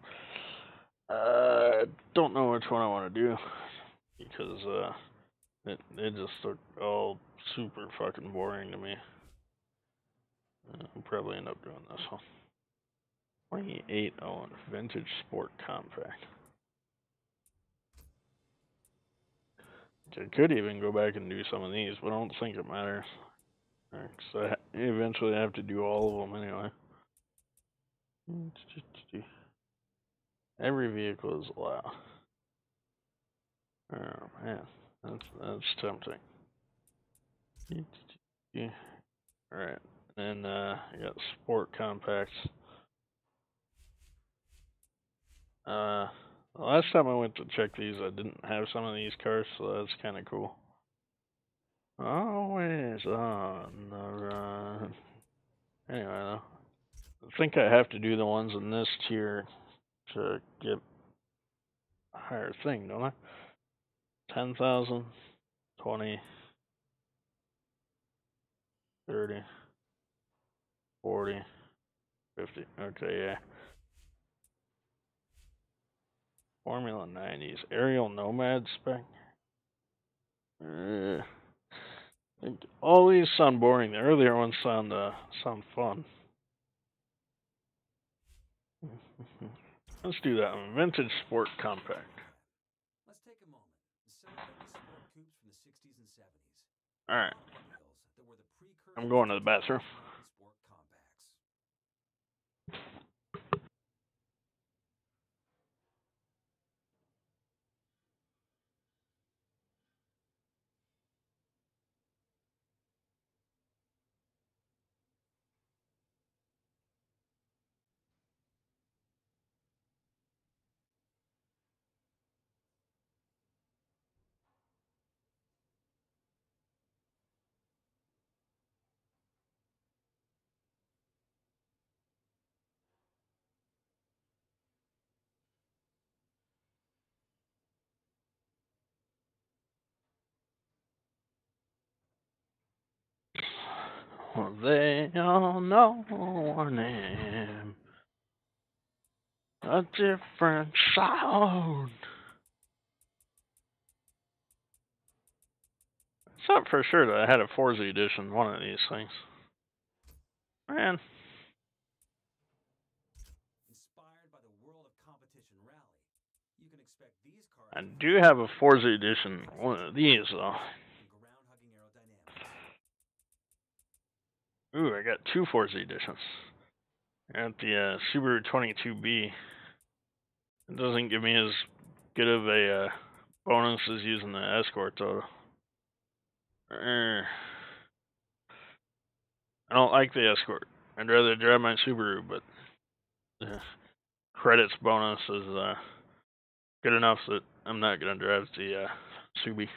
I don't know which one I want to do because it just looked all super fucking boring to me. I'll probably end up doing this one. 2801 Vintage Sport Compact. I could even go back and do some of these, but I don't think it matters. Because I eventually have to do all of them anyway. Every vehicle is allowed. Oh man, that's tempting. Alright, and I got sport compacts. The last time I went to check these, I didn't have some of these cars, so that's kind of cool. Always on the run. Anyway, though, I think I have to do the ones in this tier to get a higher thing, don't I? 10,000, 20, 30, 40, 50. Okay, yeah. Formula 90s. Aerial Nomad spec. All these sound boring. The earlier ones sound fun. Let's do that one. Vintage Sport Compact. Let's take a moment. Instead of heavy sport coupes from the 60s and 70s. Alright. That were the precursors I'm going to the bathroom. sport compacts. Well, they all know our name. A different sound. It's not for sure that I had a Forza edition, one of these things. Man. Inspired by the world of competition rally, you can expect these cars. I do have a Forza edition, one of these though. Ground-hugging aerodynamics. Ooh, I got two Forza editions. I got the Subaru 22B. It doesn't give me as good of a bonus as using the Escort though. I don't like the Escort. I'd rather drive my Subaru, but the credits bonus is good enough that I'm not gonna drive the Subi.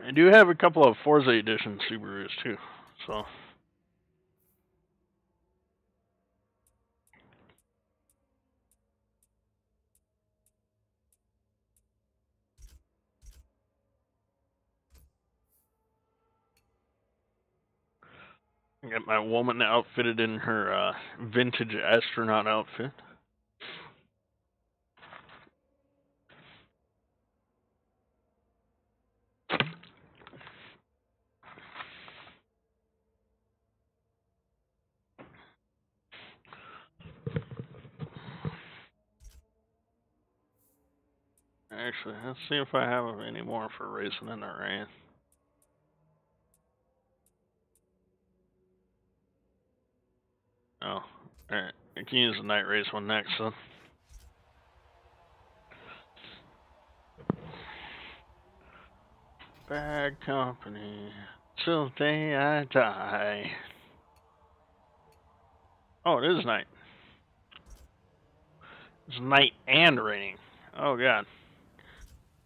I do have a couple of Forza Edition Subarus too, so. I got my woman outfitted in her vintage astronaut outfit. Actually, let's see if I have any more for racing in the rain. Oh, alright. I can use the night race one next, then. Bad company, till the day I die. Oh, it is night. It's night and raining. Oh, God.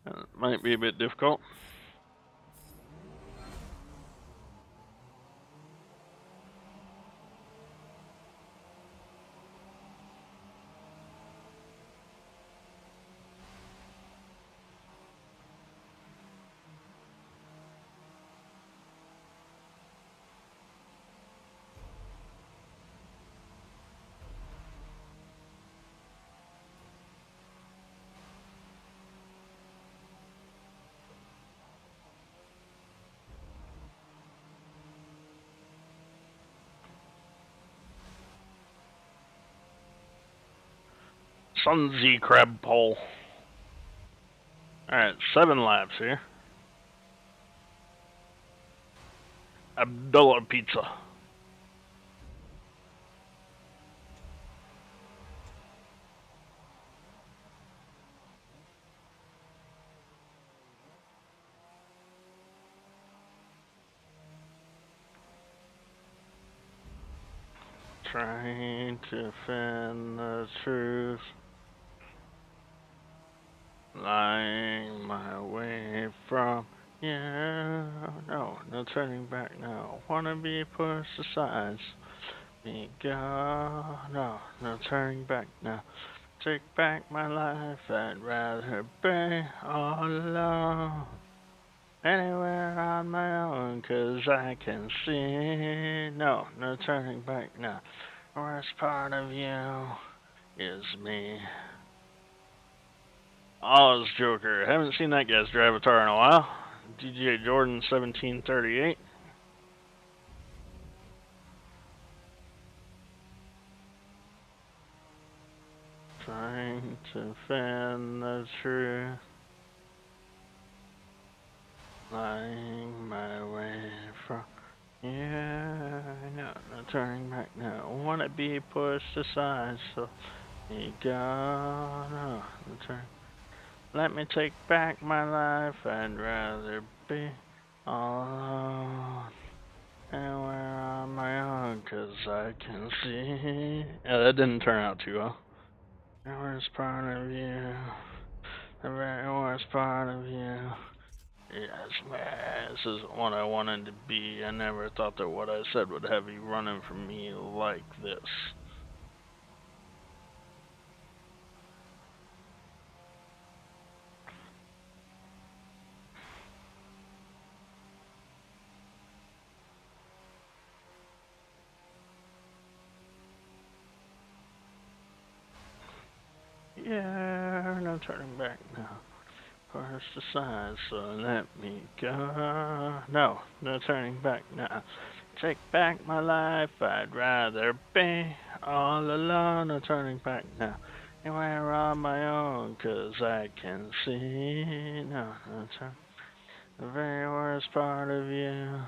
That might be a bit difficult. Sunzy crab pole. Alright, 7 laps here. Abdullah Pizza. Trying to defend the truth. Lying my way from you. No, no turning back now. Wanna be pushed aside. Me go. No, no turning back now. Take back my life. I'd rather be all alone. Anywhere on my own, 'cause I can see. No, no turning back now. The worst part of you is me. Oz Joker. Haven't seen that guy's drive a car in a while. DJ Jordan 1738. Trying to defend the truth. Lying my way from yeah, no, no turning back now. Wanna be pushed aside, so you go, no, no turn. Let me take back my life. I'd rather be all alone. Anywhere on my own, 'cause I can see. Yeah, that didn't turn out too well. The worst part of you. The very worst part of you. Yes, man, this isn't what I wanted to be. I never thought that what I said would have you running from me like this. Yeah, no turning back now. First aside, so let me go. No, no turning back now. Take back my life, I'd rather be all alone. No turning back now. Anywhere on my own, 'cause I can see. No, no turn. The very worst part of you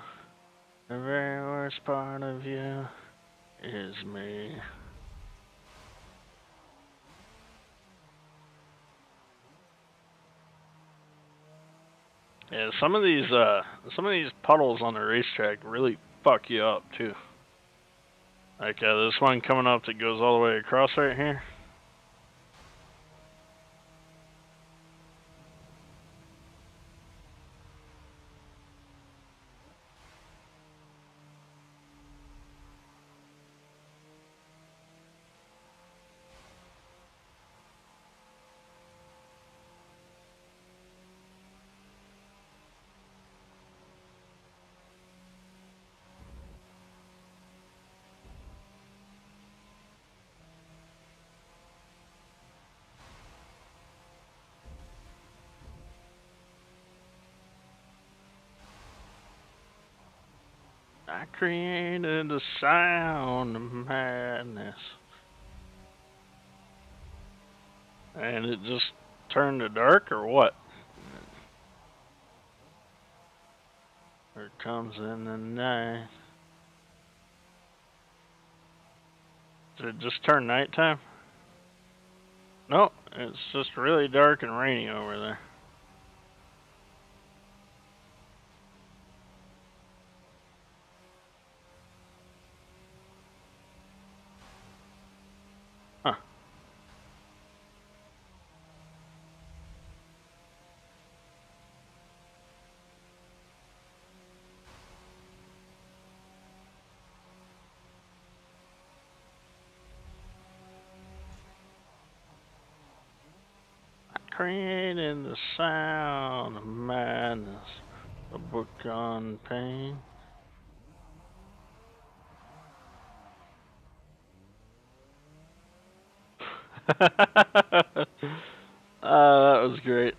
The very worst part of you is me. Yeah, some of these puddles on the racetrack really fuck you up too. Like this one coming up that goes all the way across right here. I created the sound of madness. And it just turned to dark or what? Or it comes in the night. Did it just turn nighttime? No, it's just really dark and rainy over there. Huh. I created the sound of madness. A book on pain. That was great.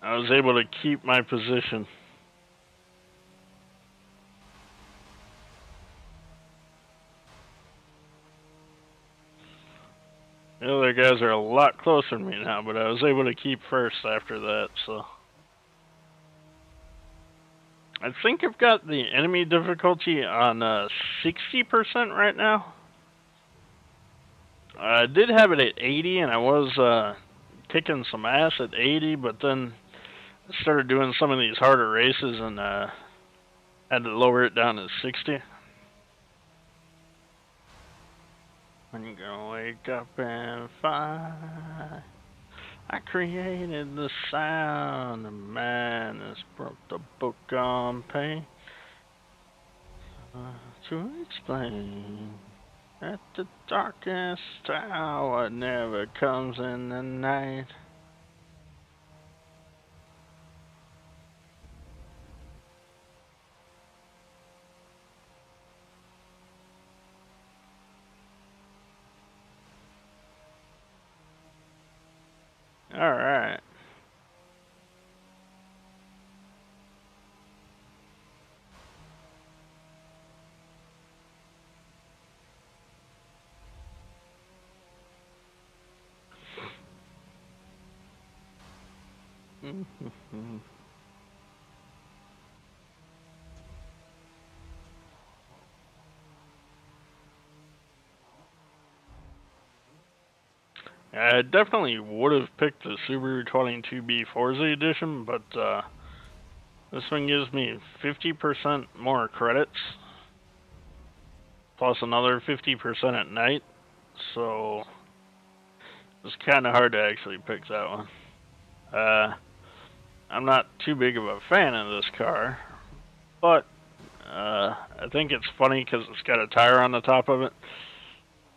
I was able to keep my position. The other guys are a lot closer to me now, but I was able to keep first after that, so. I think I've got the enemy difficulty on 60% right now. I did have it at 80, and I was kicking some ass at 80, but then I started doing some of these harder races and had to lower it down to 60. When you're gonna wake up and find I created the sound of madness, broke the book on pain to explain that the darkest hour never comes in the night. All right. I definitely would have picked the Subaru 22B Forza Edition, but this one gives me 50% more credits, plus another 50% at night, so it's kind of hard to actually pick that one. I'm not too big of a fan of this car, but I think it's funny because it's got a tire on the top of it.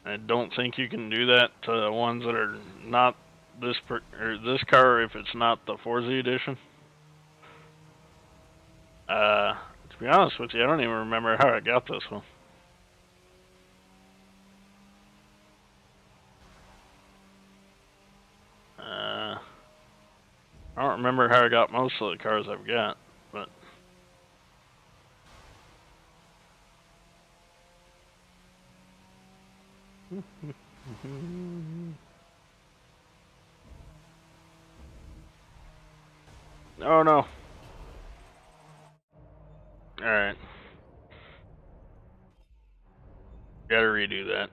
I don't think you can do that to ones that are not this car if it's not the Forza edition. To be honest with you, I don't even remember how I got this one. I don't remember how I got most of the cars I've got, but Oh no. Alright. Gotta redo that.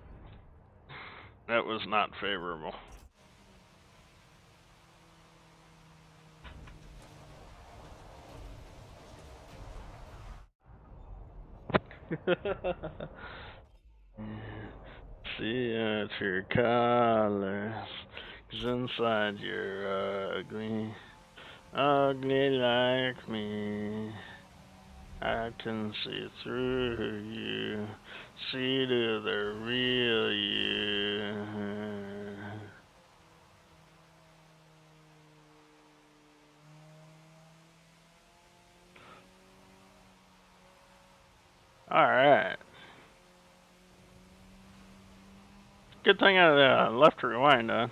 That was not favorable. See at your colors, 'cause inside you're ugly, ugly like me. I can see through you, see to the real you. Alright. Good thing I left rewind on.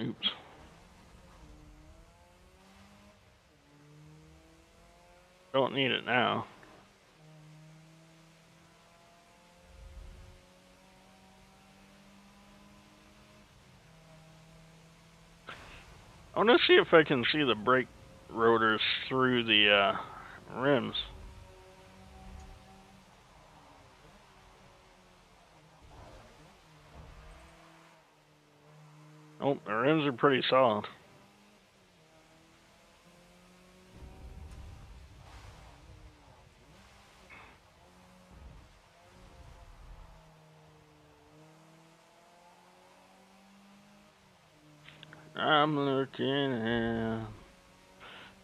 Oops. Don't need it now. I want to see if I can see the brake rotors through the rims. Oh, the rims are pretty solid. I'm looking in.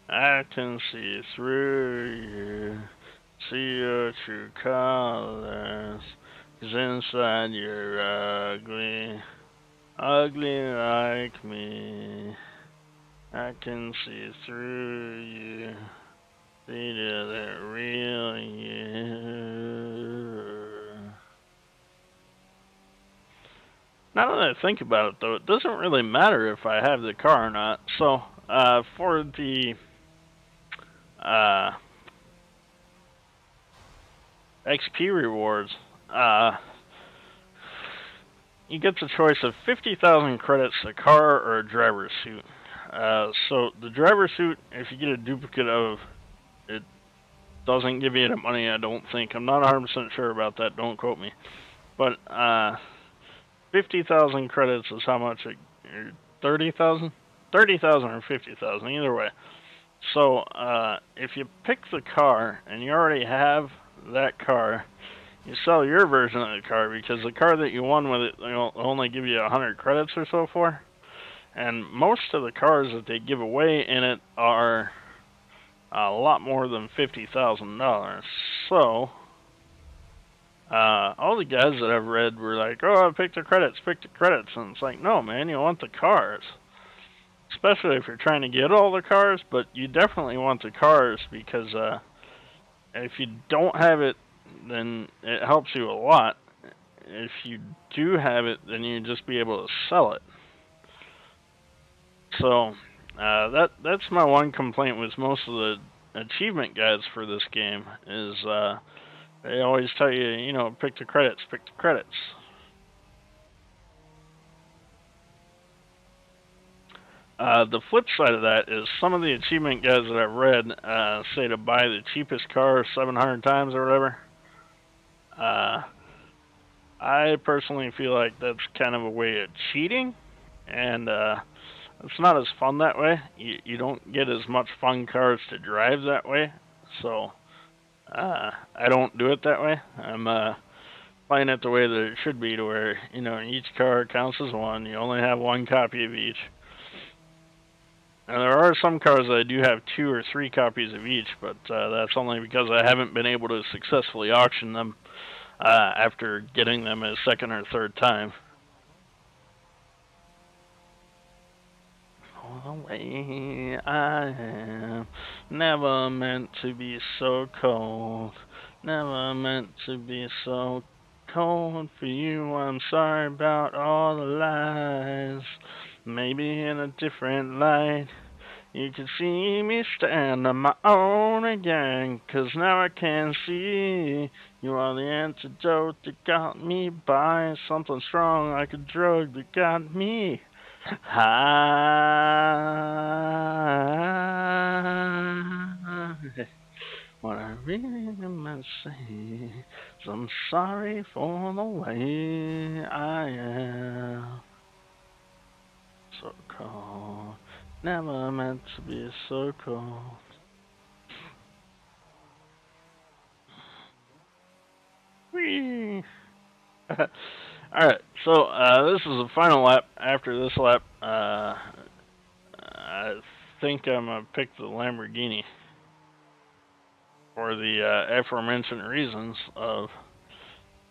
I can see through you. See your true colors. 'Cause inside you're ugly. Ugly like me. I can see through you. See to the real you. Now that I think about it, though, it doesn't really matter if I have the car or not. So, for the XP rewards, you get the choice of 50,000 credits, a car, or a driver's suit. So the driver's suit, if you get a duplicate of, it doesn't give you the money, I don't think. I'm not 100% sure about that, don't quote me. But 50,000 credits is how much? 30,000? 30,000 or 50,000, either way. So if you pick the car and you already have that car, you sell your version of the car because the car that you won with it, they'll only give you 100 credits or so for. And most of the cars that they give away in it are a lot more than $50,000. So all the guys that I've read were like, "Oh, pick the credits," and it's like, no, man, you want the cars. Especially if you're trying to get all the cars, but you definitely want the cars because if you don't have it, then it helps you a lot. If you do have it, then you just be able to sell it. So that's my one complaint with most of the achievement guides for this game is they always tell you, pick the credits, pick the credits. The flip side of that is some of the achievement guides that I've read say to buy the cheapest car 700 times or whatever. I personally feel like that's kind of a way of cheating, and it's not as fun that way. You don't get as much fun cars to drive that way, so I don't do it that way. I'm playing it the way that it should be, to where each car counts as one. You only have one copy of each. Now, there are some cars that I do have 2 or 3 copies of each, but that's only because I haven't been able to successfully auction them after getting them a second or third time. The way I am, never meant to be so cold, never meant to be so cold for you. I'm sorry about all the lies, maybe in a different light, You can see me stand on my own again, 'cause now I can see you are the antidote that got me by, something strong like a drug that got me high. What I really meant to say is I'm sorry for the way I am. So cold, never meant to be so cold. Whee! Alright, so this is the final lap. After this lap, I think I'm going to pick the Lamborghini for the aforementioned reasons of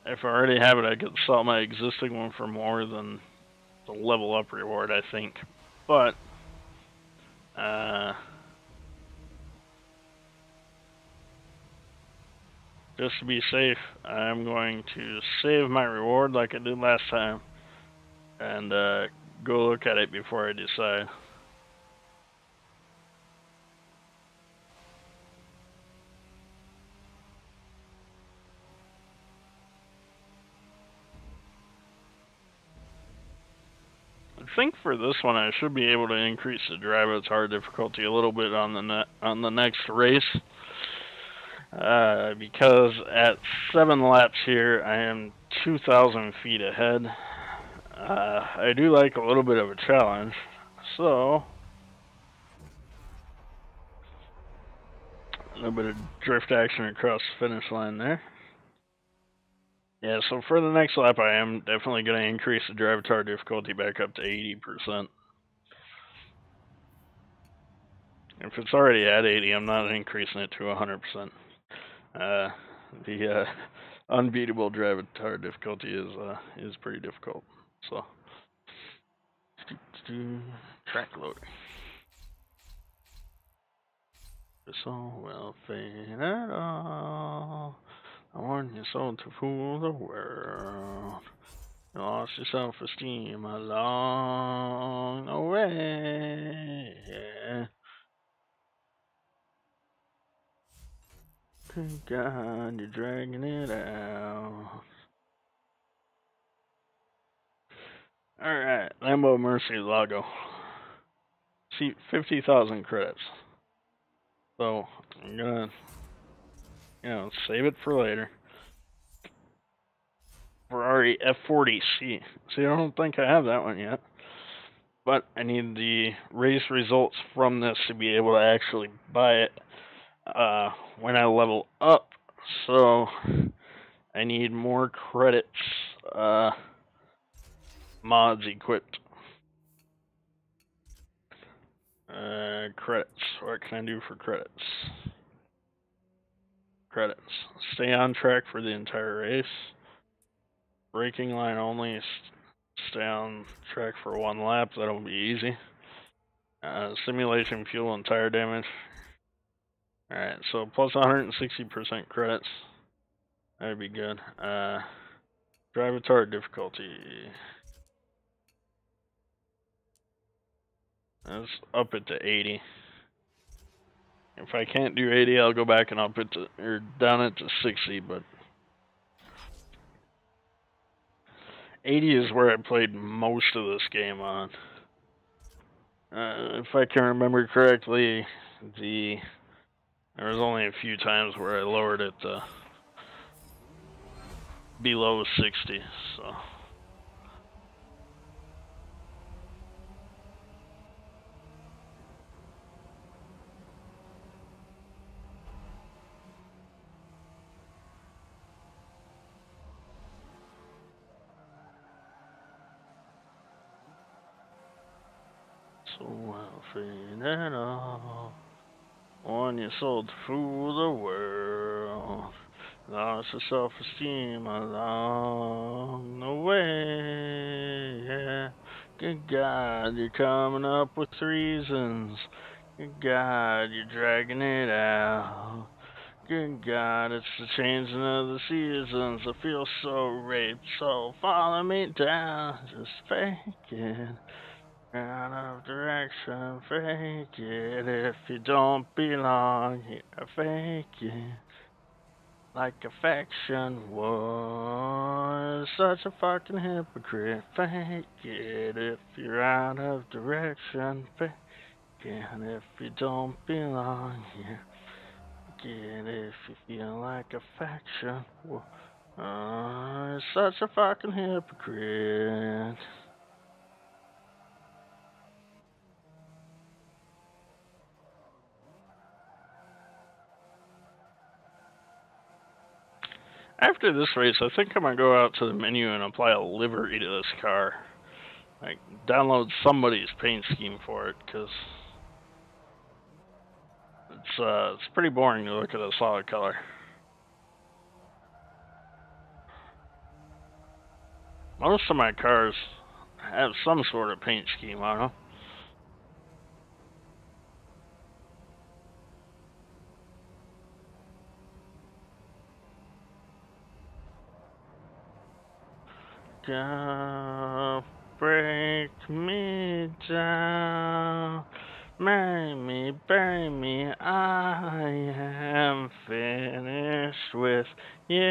if I already have it, I could sell my existing one for more than the level up reward, I think. But just to be safe, I'm going to save my reward like I did last time and go look at it before I decide. I think for this one I should be able to increase the drive hard difficulty a little bit on the next race. Because at 7 laps here, I am 2,000 feet ahead. I do like a little bit of a challenge, so a little bit of drift action across the finish line there. Yeah, so for the next lap, I am definitely going to increase the drive hard difficulty back up to 80%. If it's already at 80, I'm not increasing it to 100%. The unbeatable drive hard difficulty is pretty difficult. So, track loading. This all will fade at all. I want your soul to fool the world. You lost your self-esteem along the way. Good God, you're dragging it out. Alright, Lambo Murcielago. See, 50,000 credits. So, I'm gonna, save it for later. Ferrari F40C. See, I don't think I have that one yet. But I need the race results from this to be able to actually buy it when I level up. So I need more credits, mods equipped. Credits. What can I do for credits? Credits. Stay on track for the entire race. Braking line only. Stay on track for 1 lap. That'll be easy. Simulation fuel and tire damage. Alright, so plus 160% credits. That'd be good. Drive hard difficulty. Let's up it to 80. If I can't do 80, I'll go back and up it to, or down it to 60, but 80 is where I played most of this game on. If I can remember correctly, there was only a few times where I lowered it to below 60, so. So I'll fade at all. On your soul to fool the world. Lost your self-esteem along the way. Yeah. Good God, you're coming up with reasons. Good God, you're dragging it out. Good God, it's the changing of the seasons. I feel so raped, so follow me down. Just fake it. Out of direction, fake it. If you don't belong here, fake it. Like affection was such a fucking hypocrite. Fake it if you're out of direction. Fake it if you don't belong here. Fake it if you feel like affection was such a fucking hypocrite. After this race, I think I'm gonna go out to the menu and apply a livery to this car. Like, download somebody's paint scheme for it, because it's pretty boring to look at a solid color. Most of my cars have some sort of paint scheme on them. Don't break me down, marry me, bury me, I am finished with you.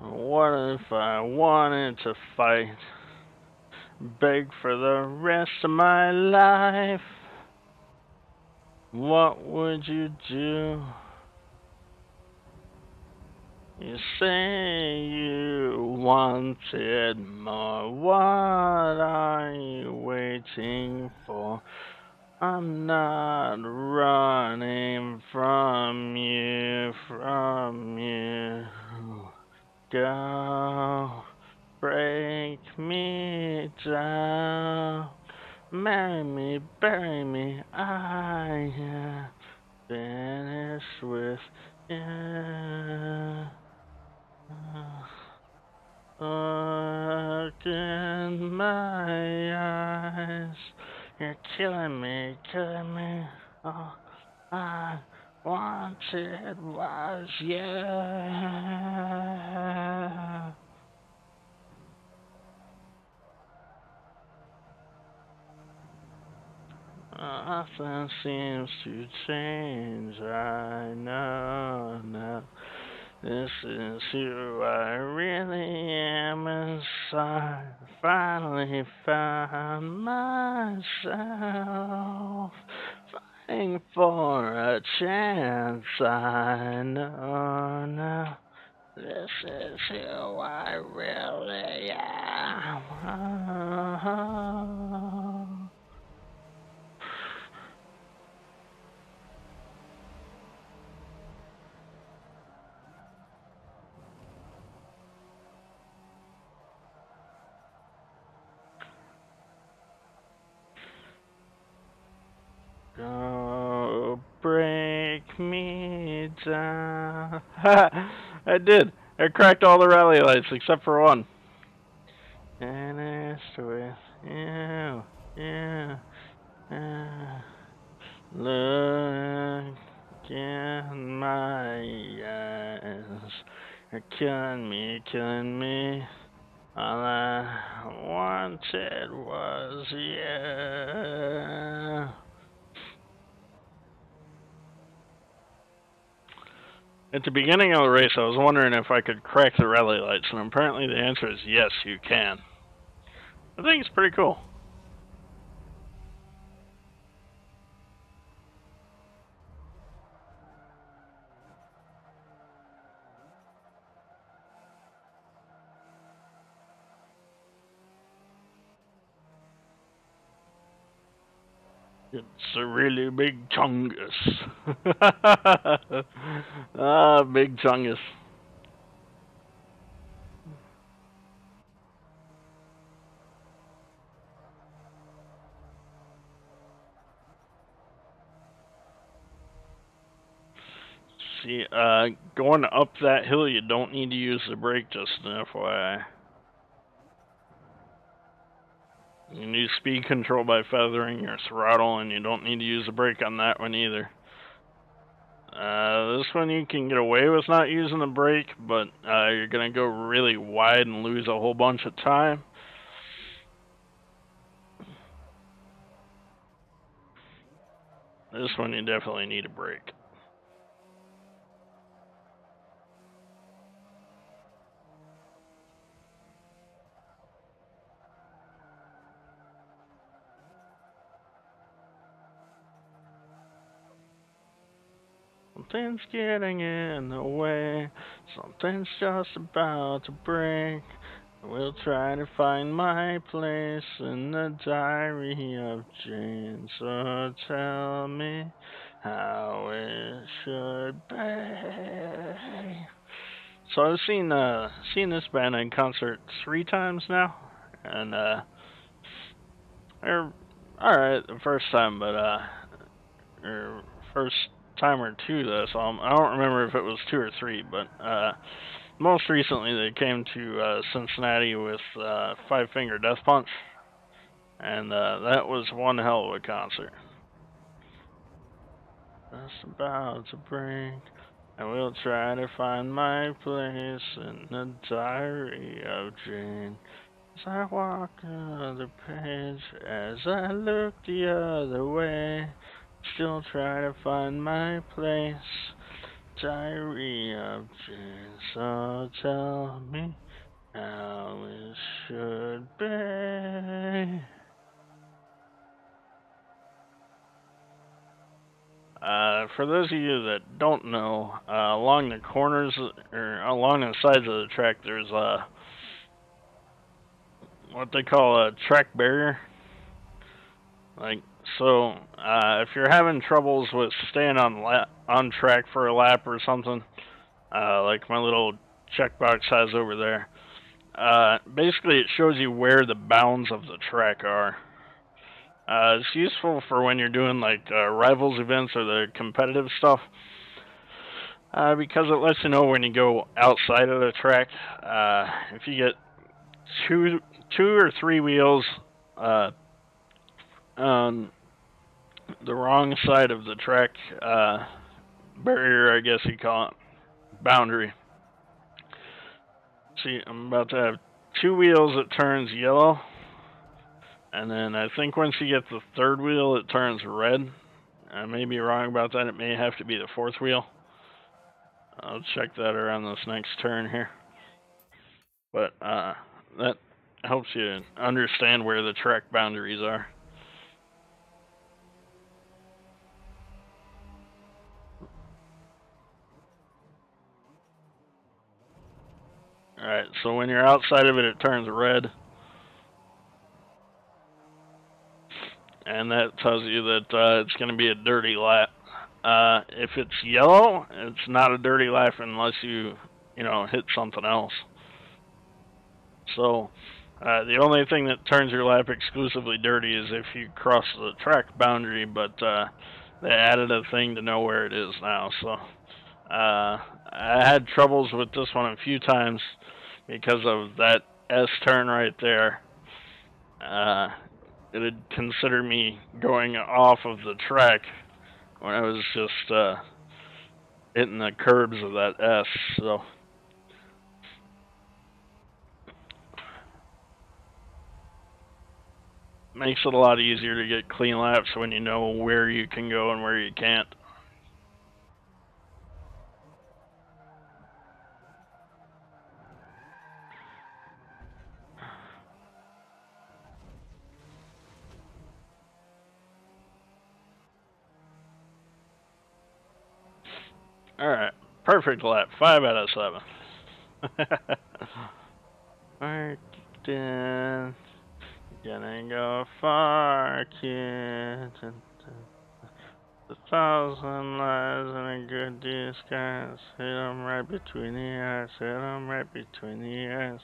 What if I wanted to fight, beg for the rest of my life? What would you do? You say you wanted more. What are you waiting for? I'm not running from you, Go, break me down, marry me, bury me, I am finished with you. Look in my eyes, you're killing me. All I wanted was you. Nothing seems to change, I know now. This is who I really am inside. Finally found myself fighting for a chance. I know now. This is who I really am. Go break me down. I did. I cracked all the rally lights except for one. Finished with you. Yeah. Look in my eyes. You're killing me. All I wanted was you. At the beginning of the race, I was wondering if I could crack the rally lights, and apparently the answer is yes, you can. I think it's pretty cool. It's a really big chungus. Ah, big chungus. See, going up that hill, you don't need to use the brake, just an FYI. You can use speed control by feathering your throttle, and you don't need to use the brake on that one either. This one you can get away with not using the brake, but you're gonna go really wide and lose a whole bunch of time. This one you definitely need a brake. Something's getting in the way, something's just about to break. We'll try to find my place in the diary of Jane. So tell me how it should be. So I've seen this band in concert 3 times now, and they're all right the first time, but or first time or two though. So I don't remember if it was 2 or 3, but most recently they came to Cincinnati with Five Finger Death Punch, and that was one hell of a concert. Just about to break. I will try to find my place in the diary of Jane. As I walk another page, as I look the other way, still try to find my place. Diary of Jane, so tell me how it should be. For those of you that don't know, along the corners or along the sides of the track, there's what they call a track barrier. Like so, if you're having troubles with staying on track for a lap or something, like my little checkbox has over there, basically it shows you where the bounds of the track are. It's useful for when you're doing like rivals events or the competitive stuff, because it lets you know when you go outside of the track. If you get two or three wheels on the wrong side of the track barrier, I guess you call it, boundary. See, I'm about to have 2 wheels, it turns yellow. And then I think once you get the third wheel, it turns red. I may be wrong about that. It may have to be the fourth wheel. I'll check that around this next turn here. But that helps you understand where the track boundaries are. Alright, so when you're outside of it, it turns red. And that tells you that it's going to be a dirty lap. If it's yellow, it's not a dirty lap unless you hit something else. So the only thing that turns your lap exclusively dirty is if you cross the track boundary, but they added a thing to know where it is now. So I had troubles with this one a few times because of that S turn right there. It had considered me going off of the track when I was just hitting the curbs of that S. So makes it a lot easier to get clean laps when you know where you can go and where you can't. Alright, perfect lap, 5 out of 7. Right then, gonna go far, kid. A thousand lies and a good disguise. Hit 'em right between the eyes, hit 'em right between the eyes.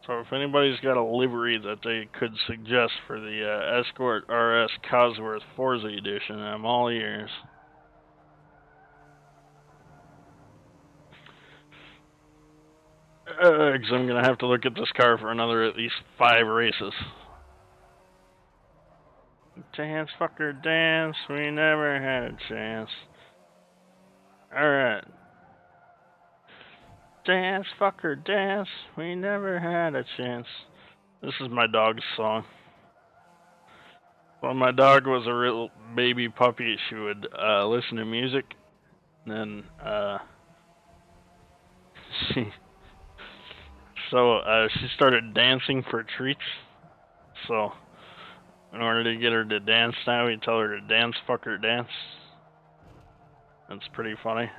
So if anybody's got a livery that they could suggest for the Escort RS Cosworth Forza Edition, I'm all ears. Because I'm going to have to look at this car for another at least 5 races. Dance, fucker, dance. We never had a chance. Alright. Dance, fucker, dance. We never had a chance. This is my dog's song. When my dog was a real baby puppy, she would listen to music, and then she she started dancing for treats. So in order to get her to dance now, we tell her to dance, fucker, dance. That's pretty funny.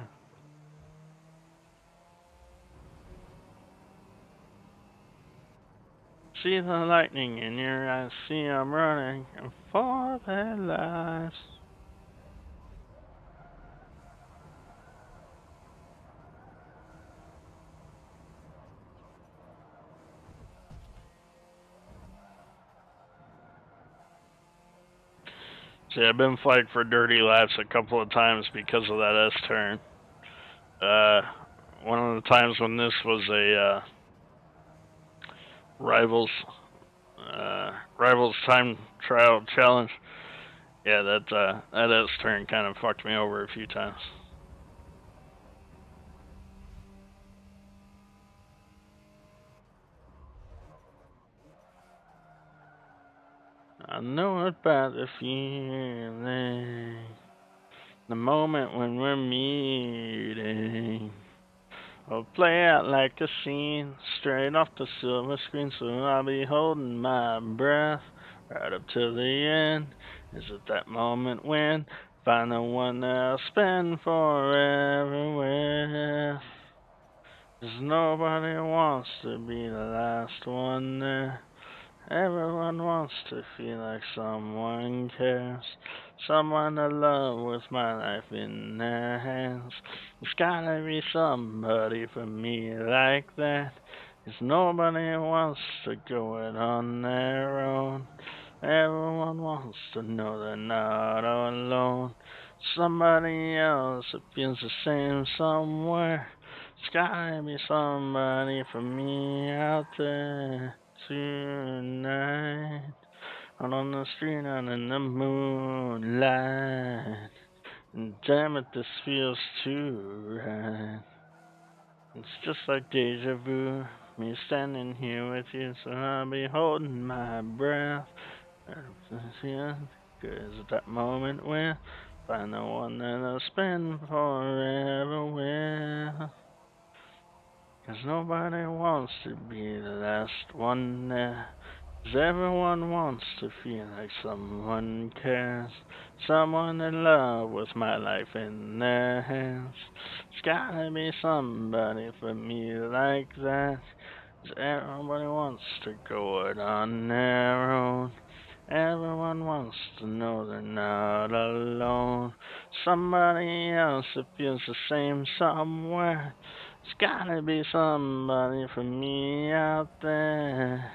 See the lightning in your eyes, see I'm running for their lives. See, I've been flagged for dirty laps a couple of times because of that S-turn. One of the times when this was a Rivals time trial challenge, yeah, that S-turn kind of fucked me over a few times. I know about the feeling, the moment when we're meeting. I'll play out like a scene, straight off the silver screen, so I'll be holding my breath right up to the end. Is it that moment when find the one that I'll spend forever with? 'Cause nobody wants to be the last one there. Everyone wants to feel like someone cares. Someone to love with my life in their hands. There's gotta be somebody for me like that. 'Cause nobody wants to go it on their own. Everyone wants to know they're not alone. Somebody else that feels the same somewhere. There's gotta be somebody for me out there tonight, out on the street, out in the moonlight. And damn it, this feels too right. It's just like deja vu, me standing here with you, so I'll be holding my breath. Cause at that moment when find the one that I'll spend forever with. 'Cause nobody wants to be the last one there. 'Cause everyone wants to feel like someone cares. Someone in love with my life in their hands. There's gotta be somebody for me like that. 'Cause everybody wants to go it on their own. Everyone wants to know they're not alone. Somebody else that feels the same somewhere. There's gotta be somebody for me out there.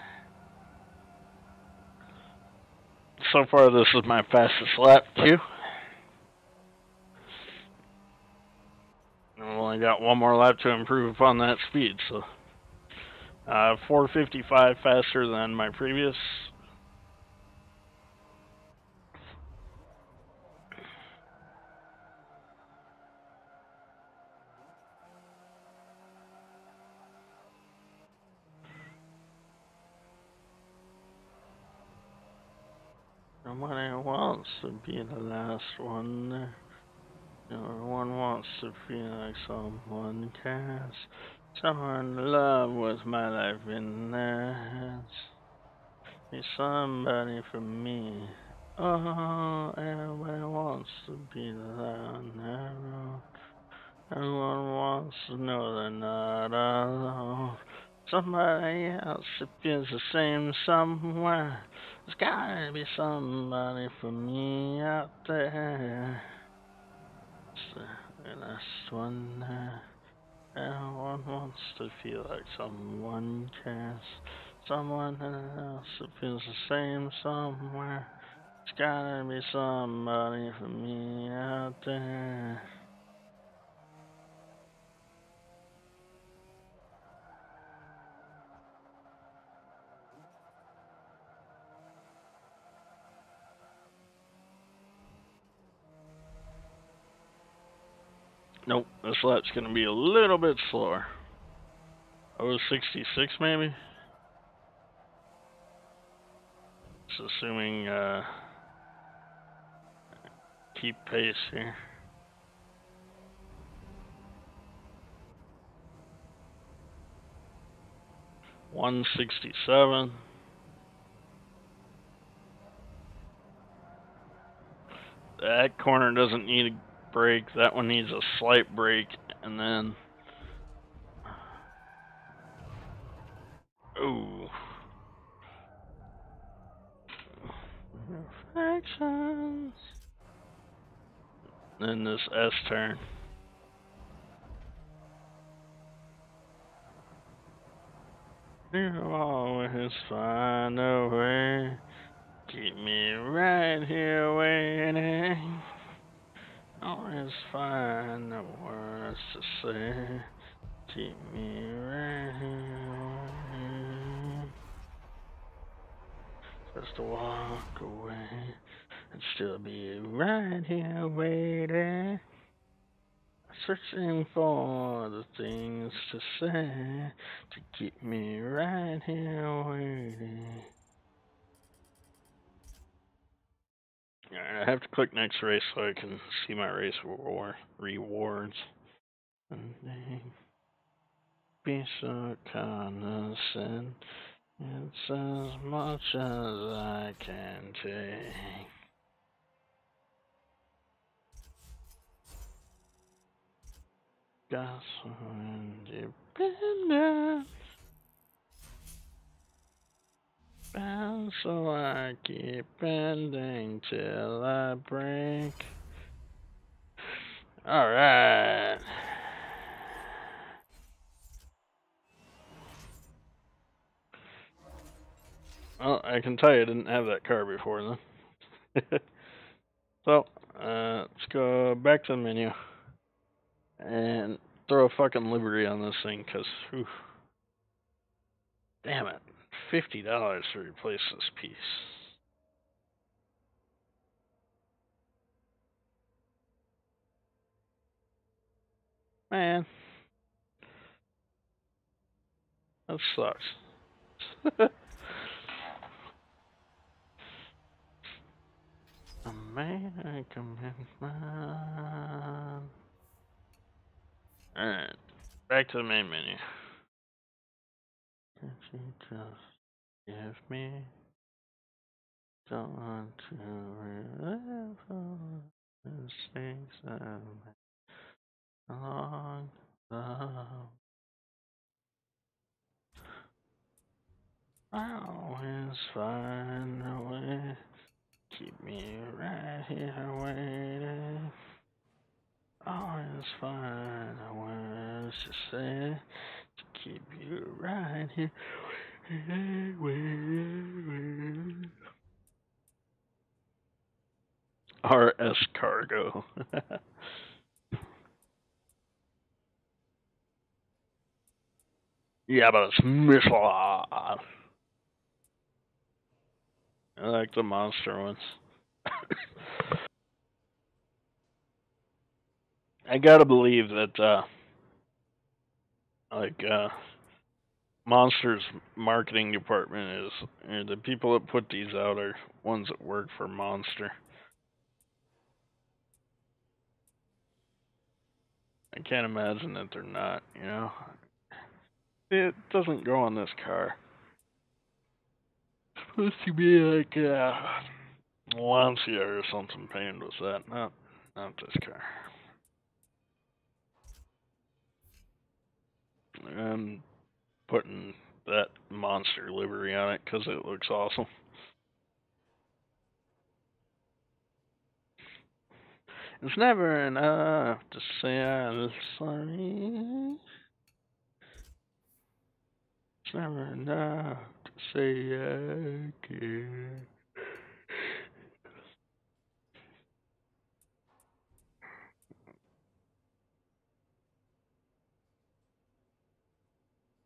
So far, this is my fastest lap, too. I've only got one more lap to improve upon that speed, so 4:55 faster than my previous. Nobody wants to be the last one there. Everyone wants to feel like someone cares. Someone to love with my life in their hands. Be somebody for me. Oh, everybody wants to be the on their own. Everyone wants to know they're not alone. Somebody else that feels the same somewhere. There's gotta be somebody for me out there. It's the last one there. Everyone wants to feel like someone cares. Someone else that feels the same somewhere. There's gotta be somebody for me out there. Nope, this lap's gonna be a little bit slower. 066 maybe? It's assuming, keep pace here. $167. That corner doesn't need a brake. That one needs a slight brake, and then. Ooh. Reflections. Then this S turn. You always find a way. Keep me right here waiting. Always find the words to say. Keep me right here waiting. Just to walk away and still be right here waiting. Searching for the things to say to keep me right here waiting. Alright, I have to click next race so I can see my race rewards. And they be so condescending. It's as much as I can take. Got some independence. And so I keep bending till I break. Alright. Well, I can tell you I didn't have that car before then. So, let's go back to the menu. And throw a fucking livery on this thing, cause, whew, damn it. $50 to replace this piece. Man. That sucks. I made a commitment. Alright. Back to the main menu. Can't you just give me someone to relive all the mistakes I made along the I always find a way. Keep me right here waiting. Always find a way to say to keep you right here waiting. RS Cargo. Yeah, but it's missile. I like the monster ones. I gotta believe that, Monster's marketing department is, the people that put these out are ones that work for Monster. I can't imagine that they're not, you know? It doesn't go on this car. It's supposed to be like, Lancia or something painted with that. Not this car. I'm putting that Monster livery on it because it looks awesome. It's never enough to say I'm sorry. It's never enough to say I care.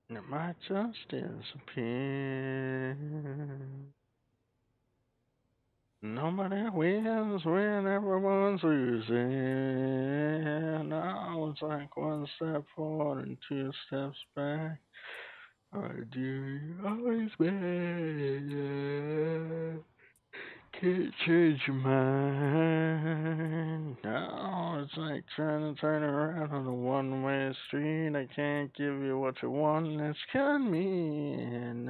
It might just disappear. Nobody wins when everyone's losing. Now it's like one step forward and two steps back. Or do you always win? Can't change your mind. Now it's like trying to turn around on a one-way street. I can't give you what you want, and it's killing me. And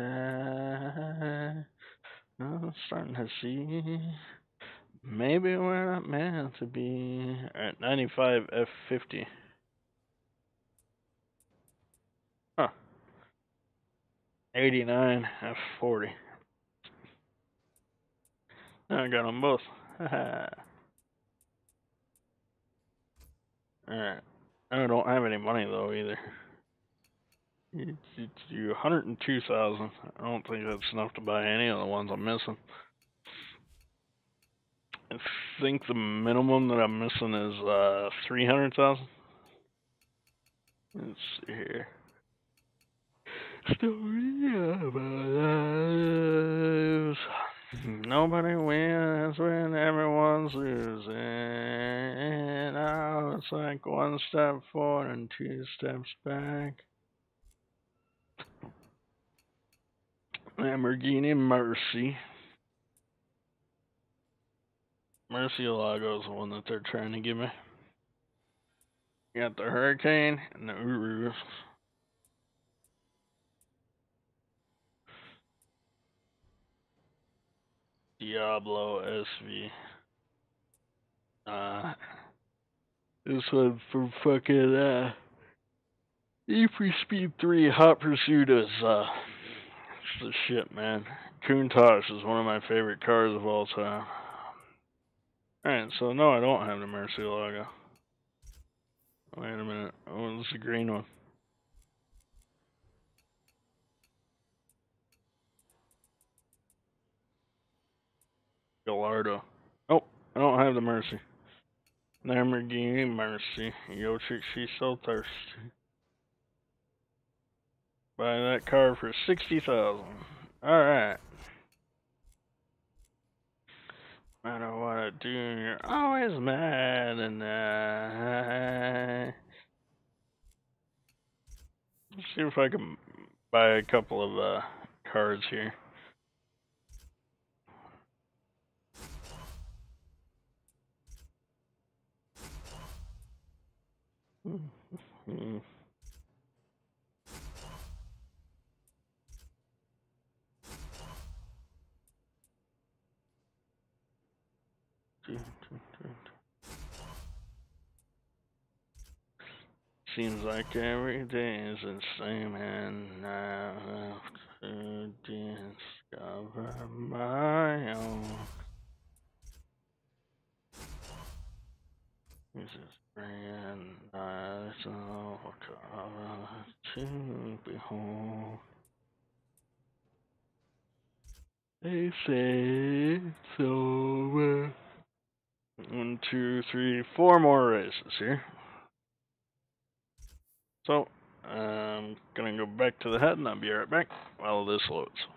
I'm starting to see. Maybe we're not meant to be. Alright, 95 F50. Huh. 89 F40. I got them both. Haha. Alright. I don't have any money though either. It's you 102,000. I don't think that's enough to buy any of the ones I'm missing. I think the minimum that I'm missing is 300,000. Let's see here. Story of our lives. Nobody wins when everyone's losing. Now it's like one step forward and two steps back. Lamborghini Mercy. Murcielago is the one that they're trying to give me. You got the Hurricane and the Urus. Diablo SV. This one from fucking Need for Speed 3 Hot Pursuit is it's the shit, man. Countach is one of my favorite cars of all time. Alright, so no, I don't have the Murcielago. Wait a minute. Oh, this is the green one. Gallardo. Oh, I don't have the Mercy. Lamborghini Mercy. Yo, chick, she's so thirsty. Buy that car for 60,000. Alright. No matter what I do, you're always mad and let's see if I can buy a couple of cards here. Seems like every day is the same, and I have to discover my own. This is brand nice to behold. They say it's over. 1, 2, 3, 4 more races here. So, I'm gonna go back to the head and I'll be right back while this loads.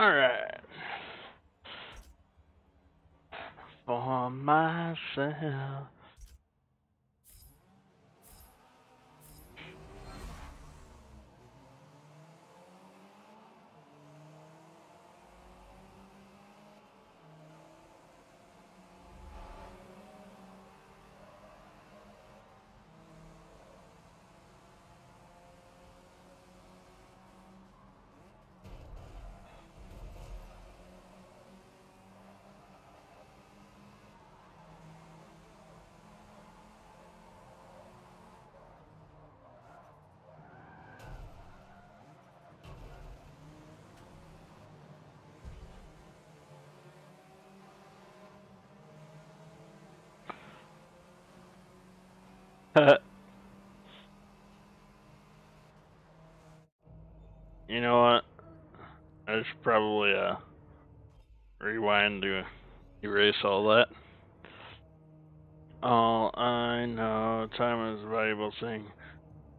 Alright. For myself. You know what? I should probably rewind to erase all that. All I know, time is a valuable thing.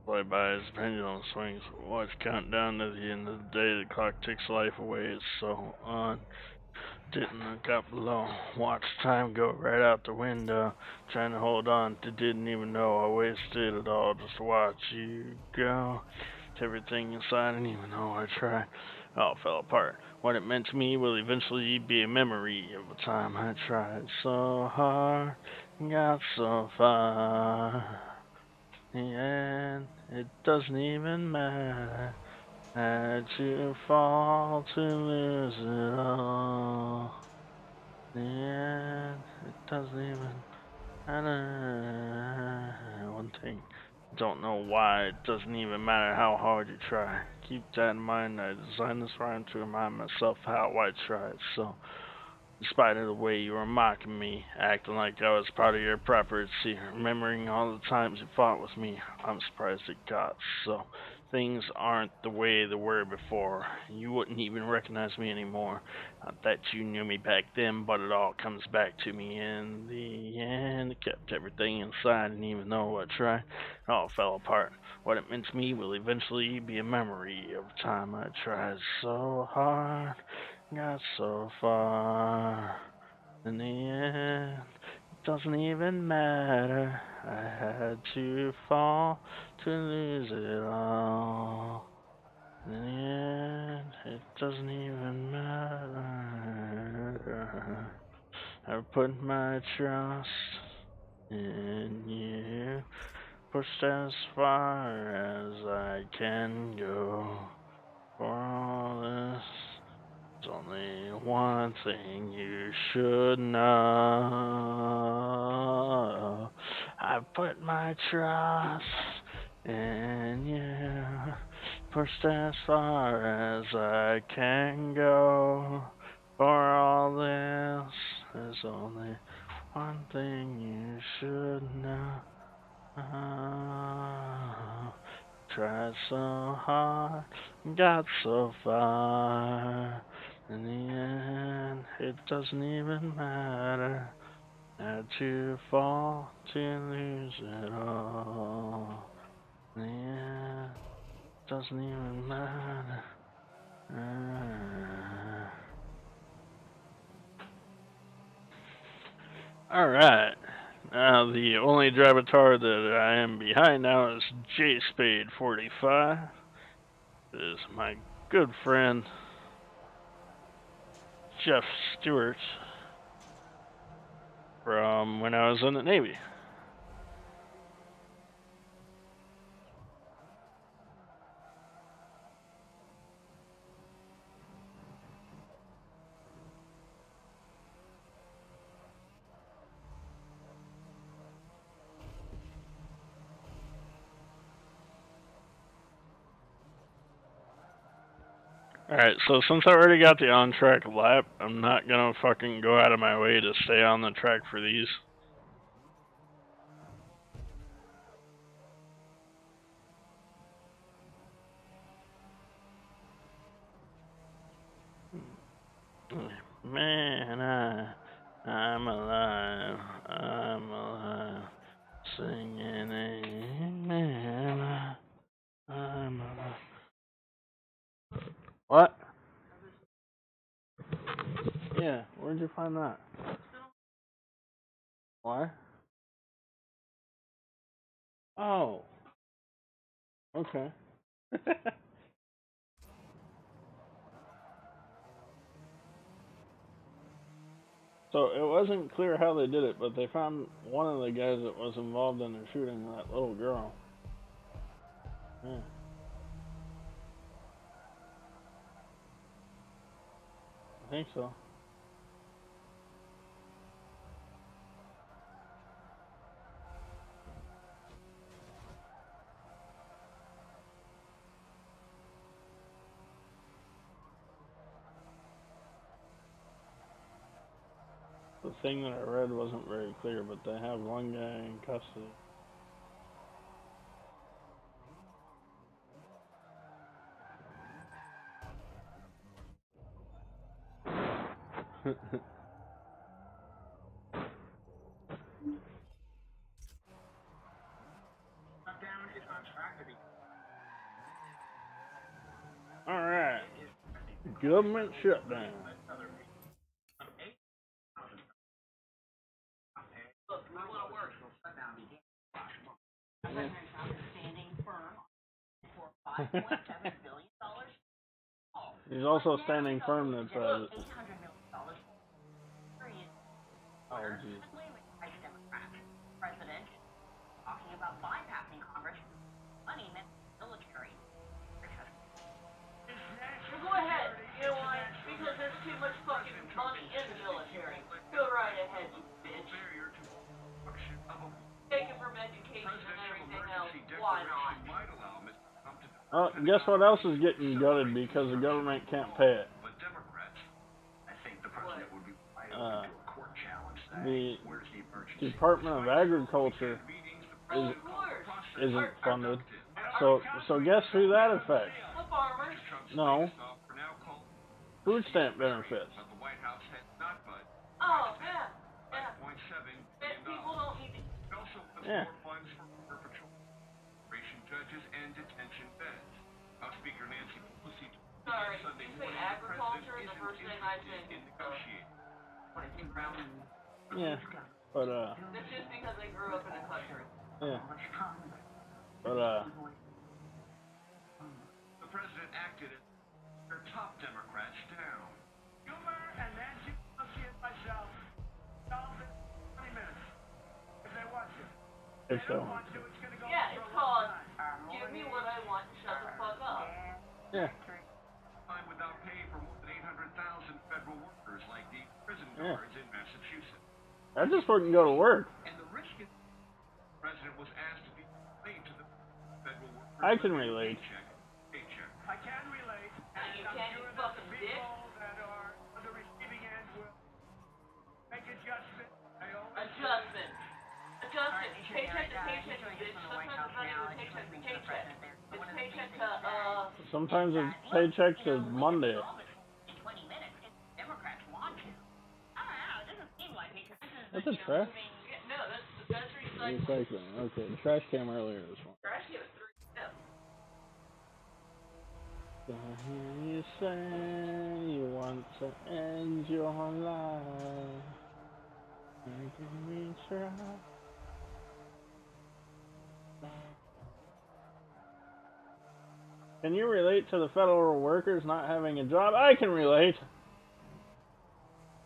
Fly by as the pendulum swings. Watch countdown to the end of the day. The clock takes life away. It's so on. Didn't look up below. Watch time go right out the window. Trying to hold on to didn't even know I wasted it all just to watch you go. Everything inside, and even though I tried, it all fell apart. What it meant to me will eventually be a memory of a time I tried so hard, got so far. And it doesn't even matter. Had to fall to lose it all. And it doesn't even matter. One thing, don't know why it doesn't even matter how hard you try. Keep that in mind. I designed this rhyme to remind myself how I tried. So, in spite of the way you were mocking me, acting like I was part of your property, remembering all the times you fought with me, I'm surprised it got so. Things aren't the way they were before. You wouldn't even recognize me anymore. Not that you knew me back then, but it all comes back to me in the end. I kept everything inside, and even though I tried, it all fell apart. What it meant to me will eventually be a memory of a time I tried so hard, got so far. In the end, it doesn't even matter. I had to fall to lose it all. In the end, it doesn't even matter. I put my trust in you, pushed as far as I can go. For all this, there's only one thing you should know. I put my trust in you, pushed as far as I can go. For all this, there's only one thing you should know. Tried so hard, got so far. In the end, it doesn't even matter. Had to fall to lose it all. In the end, it doesn't even matter. Alright. Now, the only drivatar that I am behind now is J Spade 45. This is my good friend Jeff Stewart from when I was in the Navy. Alright, so since I already got the on-track lap, I'm not gonna fucking go out of my way to stay on the track for these. Man, I'm alive, singing, man, I'm alive. What? Where'd you find that? Why? Oh. Okay. So it wasn't clear how they did it, but they found one of the guys that was involved in the shooting that little girl. Yeah. I think so. The thing that I read wasn't very clear, but they have one guy in custody. Alright. Government shutdown. He's also standing firm that oh geez. Go ahead. You know why? Because there's too much fucking money in the military. Go right ahead, you bitch. Take it from education and everything else. Why not? Oh, guess what else is getting gutted because the government can't pay it? The Department of Agriculture isn't funded. So guess who that affects? The farmers. No. Food stamp benefits. Oh, yeah. Yeah. People don't need to... Yeah. Sorry, you say agriculture, the first thing I think is Yeah. But that's just because I grew up in a country. yeah. But The president acted as their top Democrats down. Schumer and Nancy Pelosi and myself solved it in 20 minutes. If they want to. if so. It's gonna go Yeah, it's called give me what I want and shut the fuck up. Yeah. Time without pay for more than 800,000 federal workers like the prison guards in Massachusetts. I just wouldn't go to work. And the risk is the president was asked to be paid to the federal workers. I can relate. Paycheck. I can relate. And You I'm can't, sure you that fucking the dick. people that are on the receiving end will make adjustments. Adjustment. Adjustment. Paycheck to paycheck, bitch. Sometimes it's not even paycheck to paycheck. It's paycheck to, Sometimes it's paycheck to Monday. That's a trash? no, that's recycling. Recycling. Okay, the trash came earlier this morning. Trash can is 3 steps. So here you say you want to end your life. Give me a try. Can you relate to the federal workers not having a job? I can relate.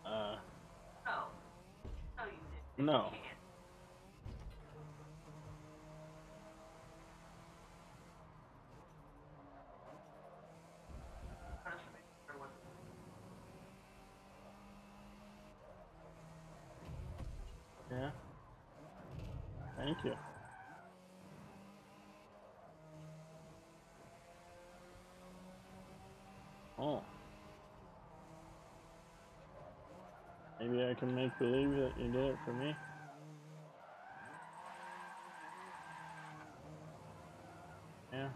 No. No, you didn't. No. You can't. Yeah. Thank you. Oh. Maybe I can make believe that you did it for me. Yeah.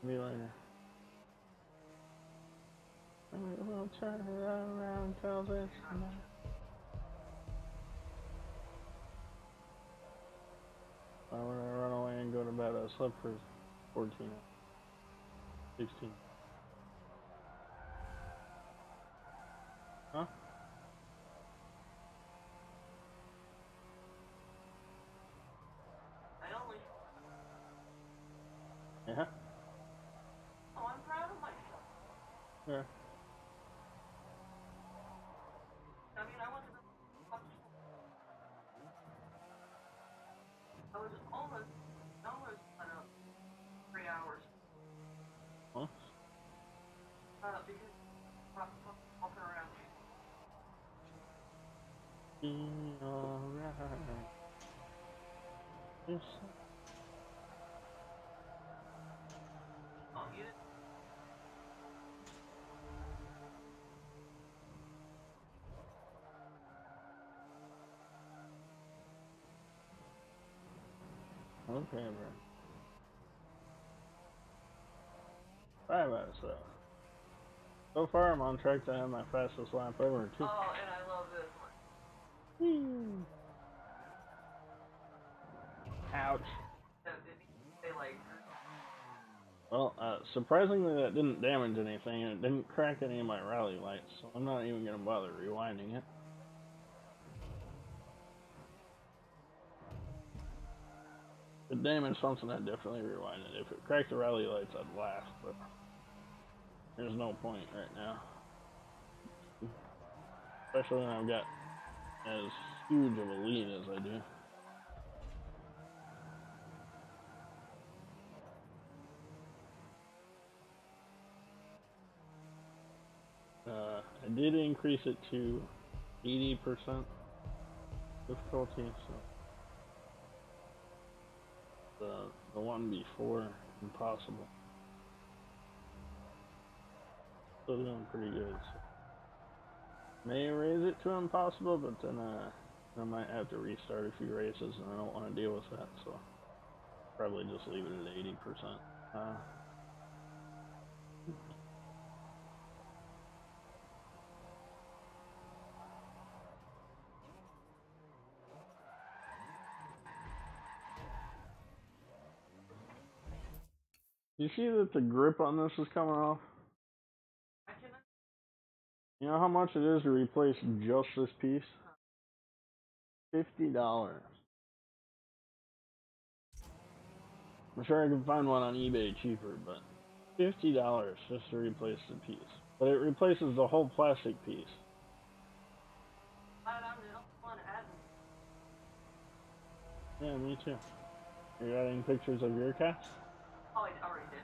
Maybe later. We'll turn it around till this night. Why would I run away and go to bed? I slept for 14 hours. 16. Huh? I only. Yeah. Oh, I'm proud of myself. Yeah. I mean, I went to the. I was almost on 3 hours. Huh? Because walking around. Be alright. Yes. Oh, you didn't. Okay, bro. Sorry about it, so far, I'm on track to have my fastest lap ever, too. Oh, and I love this one. Whee! Ouch. They like. Well, surprisingly, that didn't damage anything, and it didn't crack any of my rally lights, so I'm not even going to bother rewinding it. If it damaged something, I'd definitely rewind it. If it cracked the rally lights, I'd laugh, but there's no point right now. Especially when I've got as huge of a lead as I do. I did increase it to 80% difficulty, so the one before impossible. Still doing pretty good. So. May raise it to impossible, but then I might have to restart a few races, and I don't want to deal with that. So probably just leave it at 80%. You see that the grip on this is coming off? I cannot. You know how much it is to replace just this piece? $50. I'm sure I can find one on eBay cheaper, but $50 just to replace the piece. But it replaces the whole plastic piece. I'm the only one adding. Yeah, me too. You got any pictures of your cats? Oh, I already did.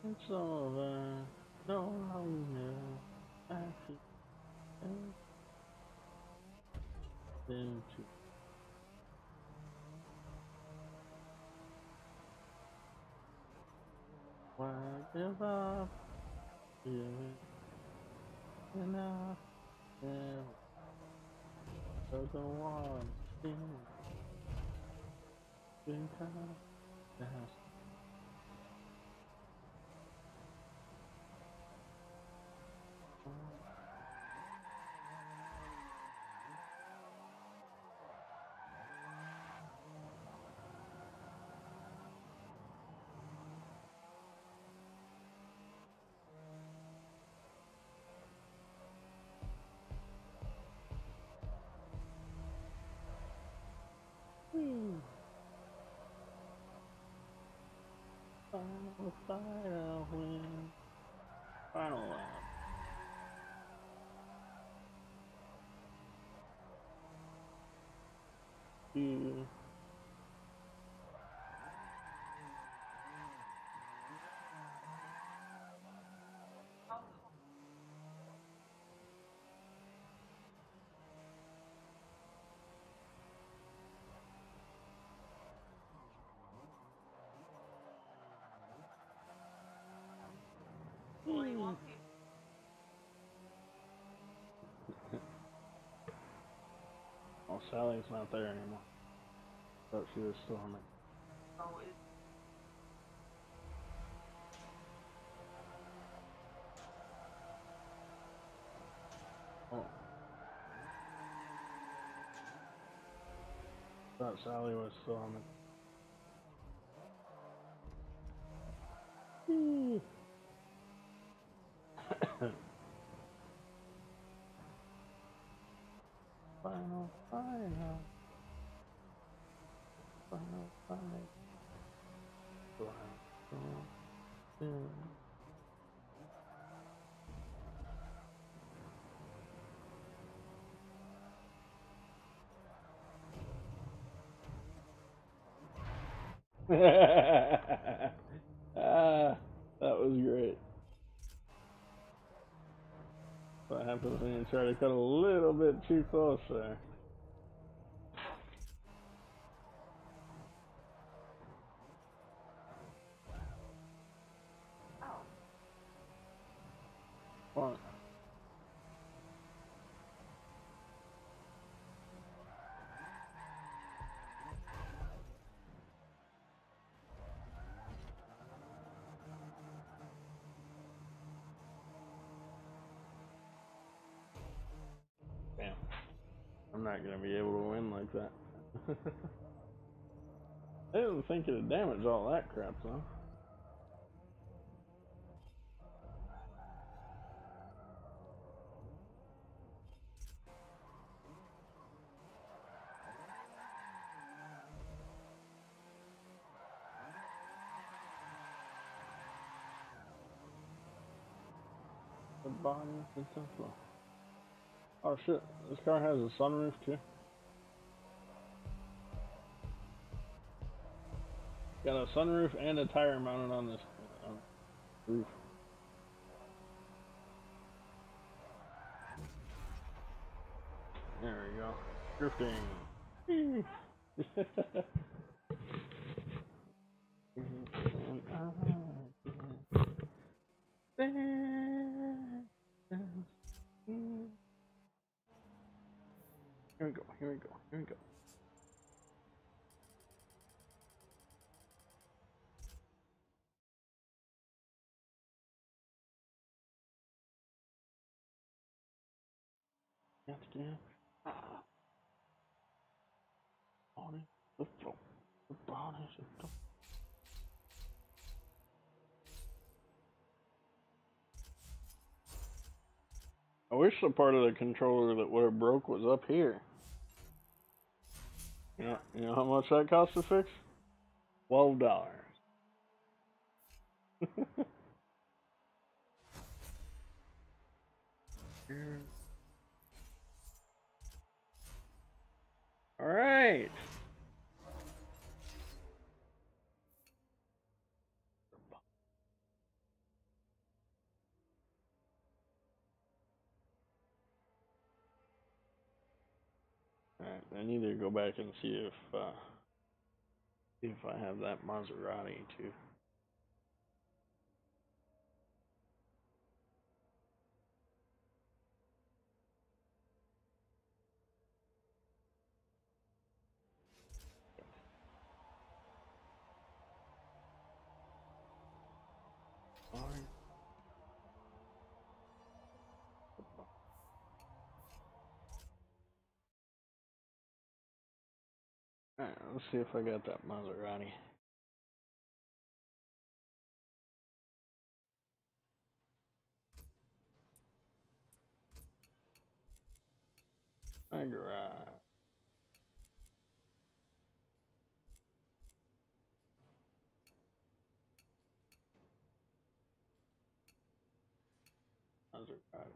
It's over. No longer. I feel empty. Why give up? Feeling enough. Never so the one thing. Been kind of Final fight, I'll win. Final lap. Two. Oh, Sally's not there anymore. Thought she was still on the. Oh, it. Oh. thought Sally was still on the. Final, final, final, final. Ah, that was great. What happens when you try to cut a little bit too close there? What? Damn. I'm not gonna be able to win like that. I didn't think it'd damage all that crap though. The body is Tesla. Oh shit, this car has a sunroof too. Got a sunroof and a tire mounted on this roof. There we go. Drifting. Here we go, here we go, here we go. That's again. Body, the flow. The body, the flow. I wish the part of the controller that would have broke was up here. You know how much that cost to fix? $12. All right. All right. I need to go back and see if I have that Maserati too. Alright, let's see if I got that Maserati. My garage. Maserati.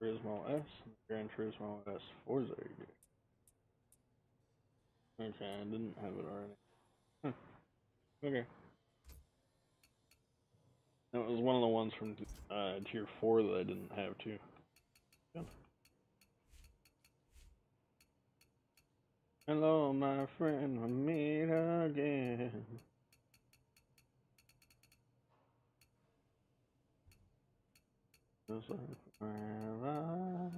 Turismo S, Gran Turismo S, Forza. Okay, I didn't have it already. Okay. That was one of the ones from Tier 4 that I didn't have too. Good. Hello, my friend, we'll meet again. Just like forever.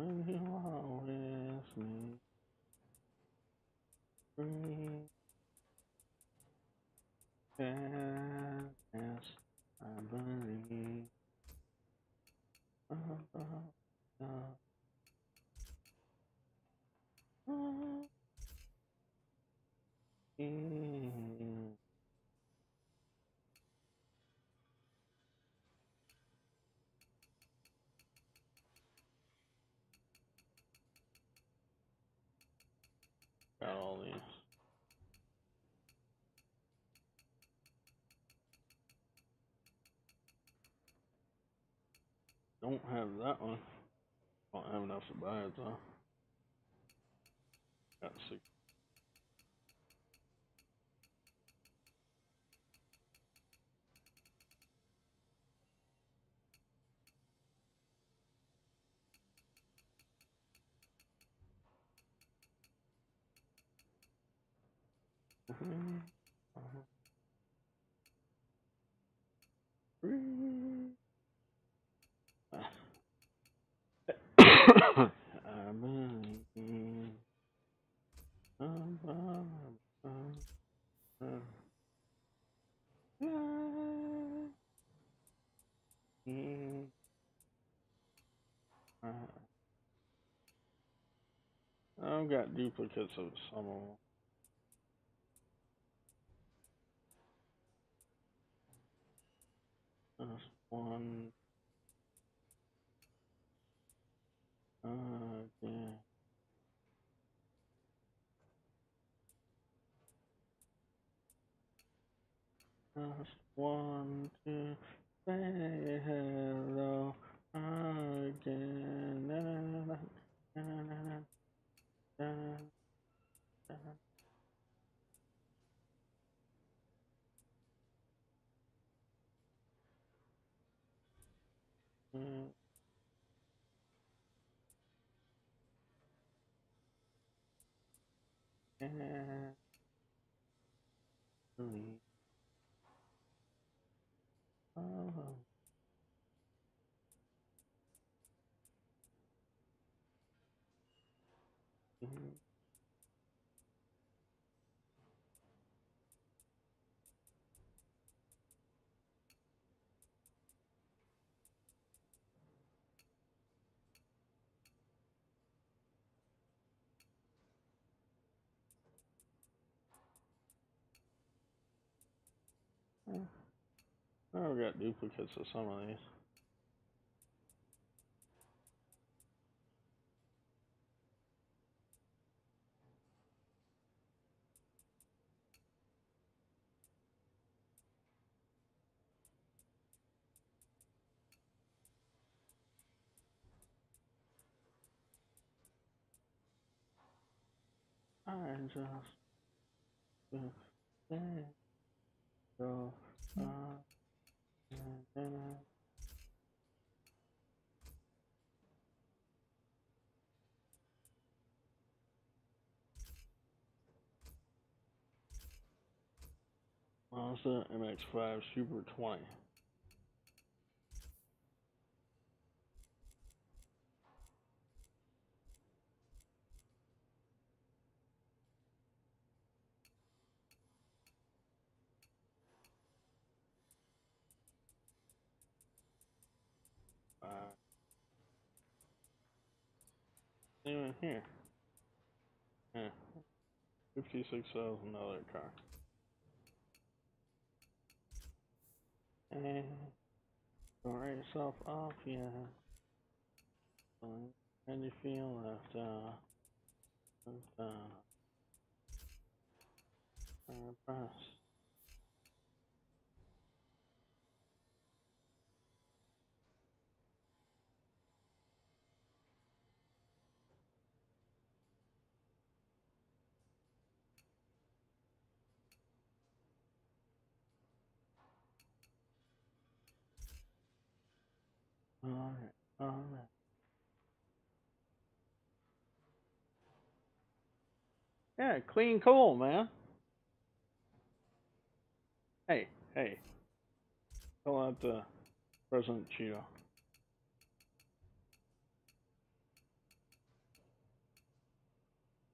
when you are with me. Free. Yes, I believe. Got all these. Don't have that one. Don't have enough to buy it though. Got 6. I believe. I've got duplicates of some of them. That's one. Yeah. Just want to say hello again. Na, na, na, na, na, na, na, na. I've got duplicates of some of these. I just say so. Mazda MX-5 Super 20. Even here. Yeah. $56,000 car. And don't write yourself off yet. And you feel left out. Press. Alright, alright. Yeah, clean coal, man. Hey, hey. Call out President Cheeto.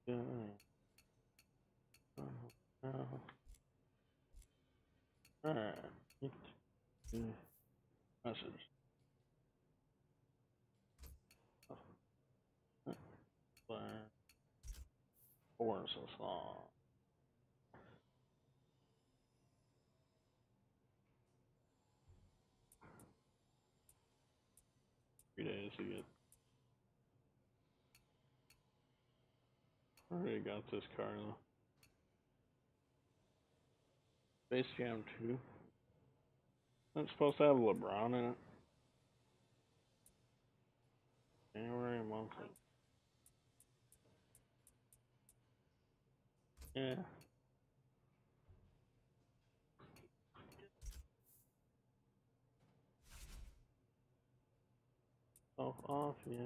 Yeah. Alright. Message. Forza song. 3 days to get. Already got this car though. Space Jam 2. It's supposed to have LeBron in it. January monthly. Yeah. Off, yeah.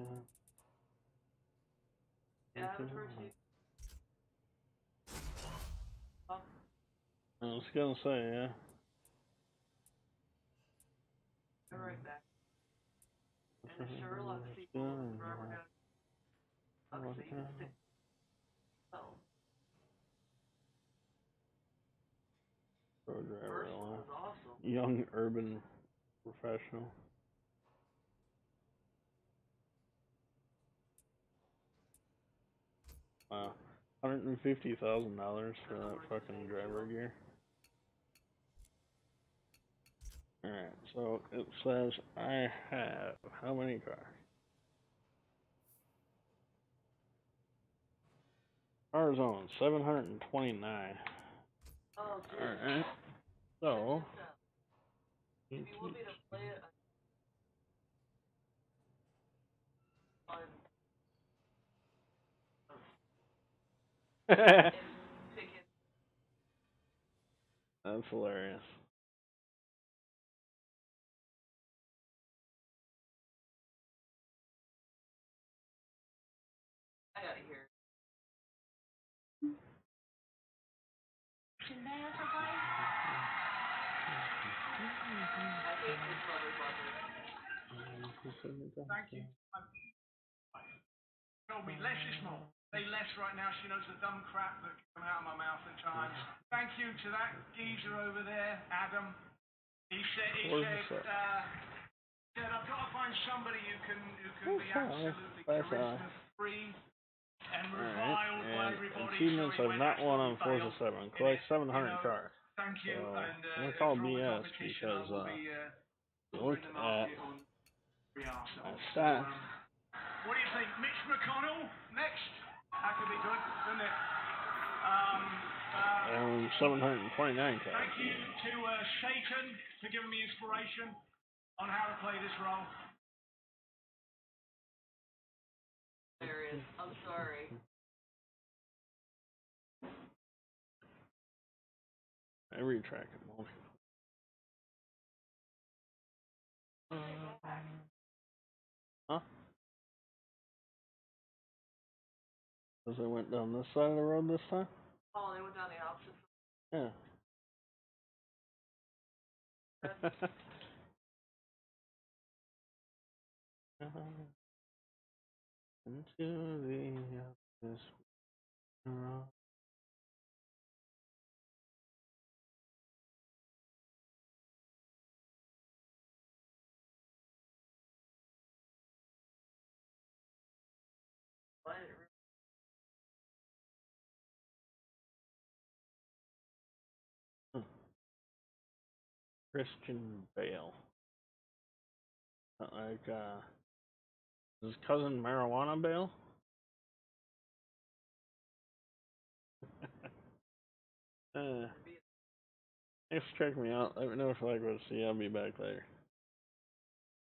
Yeah, Avatar 2. I was gonna say, yeah. Go right back. And the Sherlock sequel is forever gonna succeed. Well, Road driver, first one was awesome. young urban professional. Wow. $150,000 for that fucking driver gear. Alright, so it says I have how many cars? Car zone 729. Oh, dude. Alright. So If you want me to play it on and pick it. That's hilarious. I gotta hear it. I hate this motherfucker. Thank you. Told me less is more. Say less right now. She knows the dumb crap that come out of my mouth at times. Thank you to that geezer over there, Adam. He said I've got to find somebody who can be absolutely charisma free and reviled by everybody. Achievements I've not won on Forza 7. Collect 700 cars. Thank you. So, And I'm gonna call BS because look at stats. What do you think? Mitch McConnell next? That could be good, couldn't it? 729 cars. Thank you to Satan for giving me inspiration on how to play this role. Hilarious. I'm sorry. Every track at most. Huh? Because they went down this side of the road this time? Oh, they went down the opposite Yeah. Into the office. side. Christian Bale. Like, his cousin Marijuana Bale? Thanks for checking me out. Let me know if you like what to see. I'll be back later.